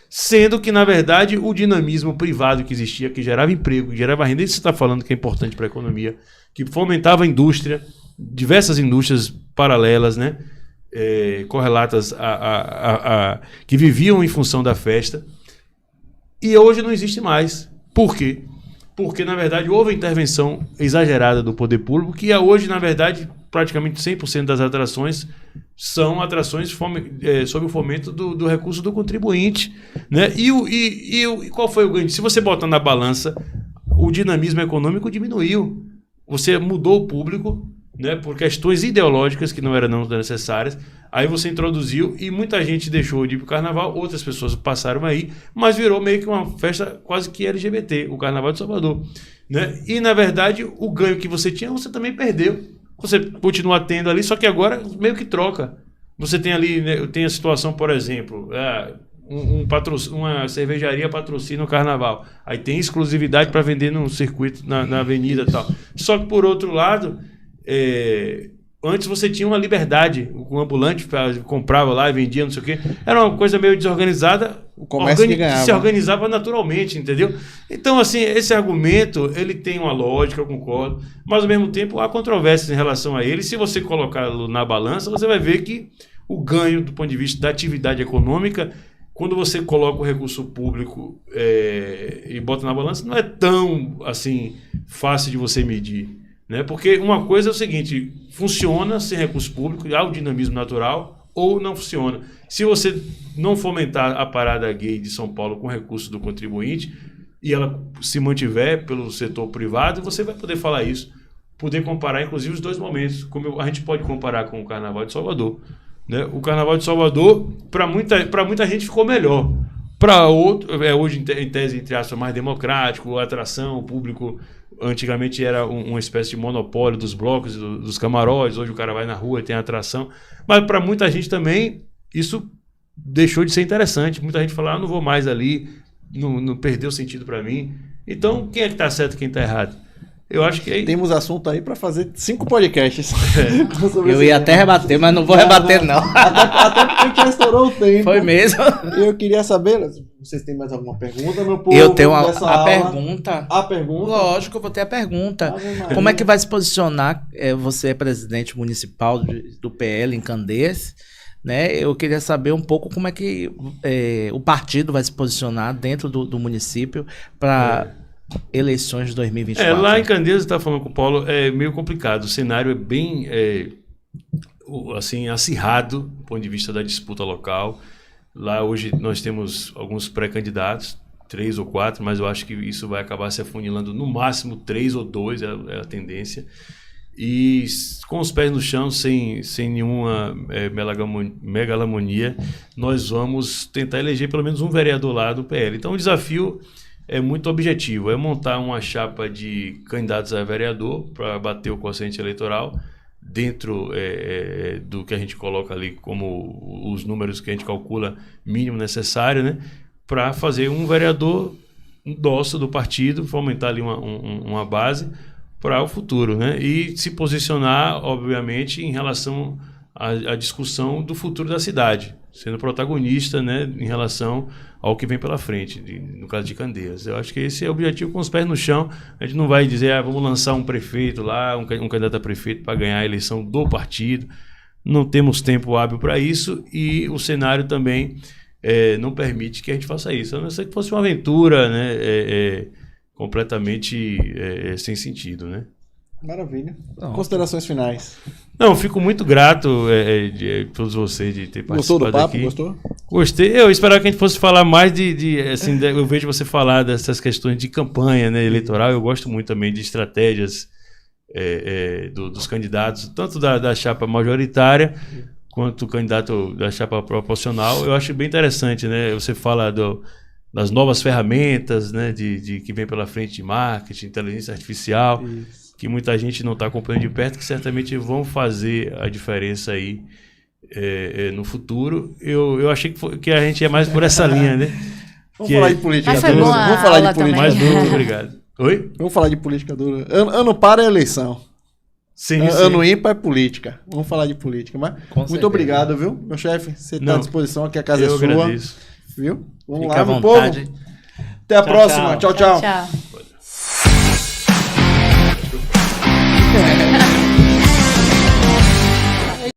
sendo que, na verdade, o dinamismo privado que existia, que gerava emprego, que gerava renda, isso você está falando que é importante para a economia, que fomentava a indústria, diversas indústrias paralelas, né? Correlatas que viviam em função da festa, e hoje não existe mais. Por quê? Porque, na verdade, houve intervenção exagerada do poder público, que hoje, na verdade, praticamente 100% das atrações são atrações sob o fomento do recurso do contribuinte, né? E qual foi o ganho? Se você botar na balança, o dinamismo econômico diminuiu. Você mudou o público, né, por questões ideológicas que não eram necessárias. Aí você introduziu e muita gente deixou de ir para o carnaval, outras pessoas passaram aí, mas virou meio que uma festa quase que LGBT, o Carnaval de Salvador, né? E, na verdade, o ganho que você tinha, você também perdeu. Você continua tendo ali, só que agora meio que troca. Você tem ali, né, tem a situação, por exemplo, uma cervejaria patrocina o carnaval. Aí tem exclusividade para vender no circuito, na avenida e tal. Só que, por outro lado, antes você tinha uma liberdade, o ambulante comprava lá e vendia, não sei o quê. Era uma coisa meio desorganizada, o comércio que se organizava naturalmente, entendeu? Então, assim, esse argumento, ele tem uma lógica, eu concordo, mas, ao mesmo tempo, há controvérsias em relação a ele. Se você colocá-lo na balança, você vai ver que o ganho do ponto de vista da atividade econômica, quando você coloca o recurso público e bota na balança, não é tão, assim, fácil de você medir. Né? Porque uma coisa é o seguinte, funciona sem recurso público, há o dinamismo natural, ou não funciona. Se você não fomentar a parada gay de São Paulo com recurso do contribuinte, e ela se mantiver pelo setor privado, você vai poder falar isso, poder comparar inclusive os dois momentos, como a gente pode comparar com o Carnaval de Salvador. Né? O Carnaval de Salvador, para muita gente ficou melhor, Para outro, hoje em tese, entre aspas, mais democrático, atração, o público antigamente era uma espécie de monopólio dos blocos, dos camarotes, hoje o cara vai na rua e tem atração, mas para muita gente também isso deixou de ser interessante, muita gente fala, não vou mais ali, não perdeu sentido para mim. Então, quem é que tá certo e quem tá errado? Eu acho que... Temos assunto aí para fazer 5 podcasts. Eu ia até rebater, mas não vou rebater, não. Até porque a gente já estourou o tempo. Foi mesmo. Eu queria saber, vocês têm mais alguma pergunta, meu povo? Eu tenho a pergunta. A pergunta? Lógico, eu vou ter a pergunta. Como é que vai se posicionar? Você é presidente municipal do PL em Candeias, né? Eu queria saber um pouco como é que o partido vai se posicionar dentro do município para... eleições de 2024. Lá em Candeias, está falando com o Paulo, é meio complicado. O cenário é bem assim, acirrado do ponto de vista da disputa local. Lá hoje nós temos alguns pré-candidatos, 3 ou 4, mas eu acho que isso vai acabar se afunilando no máximo 3 ou 2, é a tendência. E com os pés no chão, sem nenhuma megalomonia, nós vamos tentar eleger pelo menos um vereador lá do PL. Então o desafio é muito objetivo, é montar uma chapa de candidatos a vereador para bater o quociente eleitoral dentro do que a gente coloca ali como os números que a gente calcula mínimo necessário, né, para fazer um vereador nosso do partido, fomentar ali uma base para o futuro, né, e se posicionar, obviamente, em relação à discussão do futuro da cidade, sendo protagonista, né, em relação ao que vem pela frente, no caso de Candeias. Eu acho que esse é o objetivo, com os pés no chão. A gente não vai dizer, vamos lançar um prefeito lá, um candidato a prefeito para ganhar a eleição do partido. Não temos tempo hábil para isso e o cenário também não permite que a gente faça isso. A não ser que fosse uma aventura, né, completamente sem sentido, né? Maravilha. Considerações finais. Não, fico muito grato de todos vocês de ter participado. Gostou do papo? Aqui. Gostou? Gostei. Eu esperava que a gente fosse falar mais assim, eu vejo você falar dessas questões de campanha, né, eleitoral. Eu gosto muito também de estratégias dos candidatos, tanto da chapa majoritária quanto o candidato da chapa proporcional. Eu acho bem interessante, né? Você fala das novas ferramentas, né, que vem pela frente de marketing, inteligência artificial. Isso. Que muita gente não está acompanhando de perto, que certamente vão fazer a diferença aí no futuro. Eu achei que a gente é mais por essa linha, né? Vamos falar de política dura. Vamos falar de política mais duro, obrigado. Oi? Vamos falar de política dura. Ano par é eleição. Sim, ano ímpar é política. Vamos falar de política. Mas muito obrigado, viu, meu chefe? Você está à disposição, aqui a casa é sua. Eu agradeço. Viu? Vamos Fica lá, à meu vontade. povo. Até a próxima. Tchau, tchau. Tchau.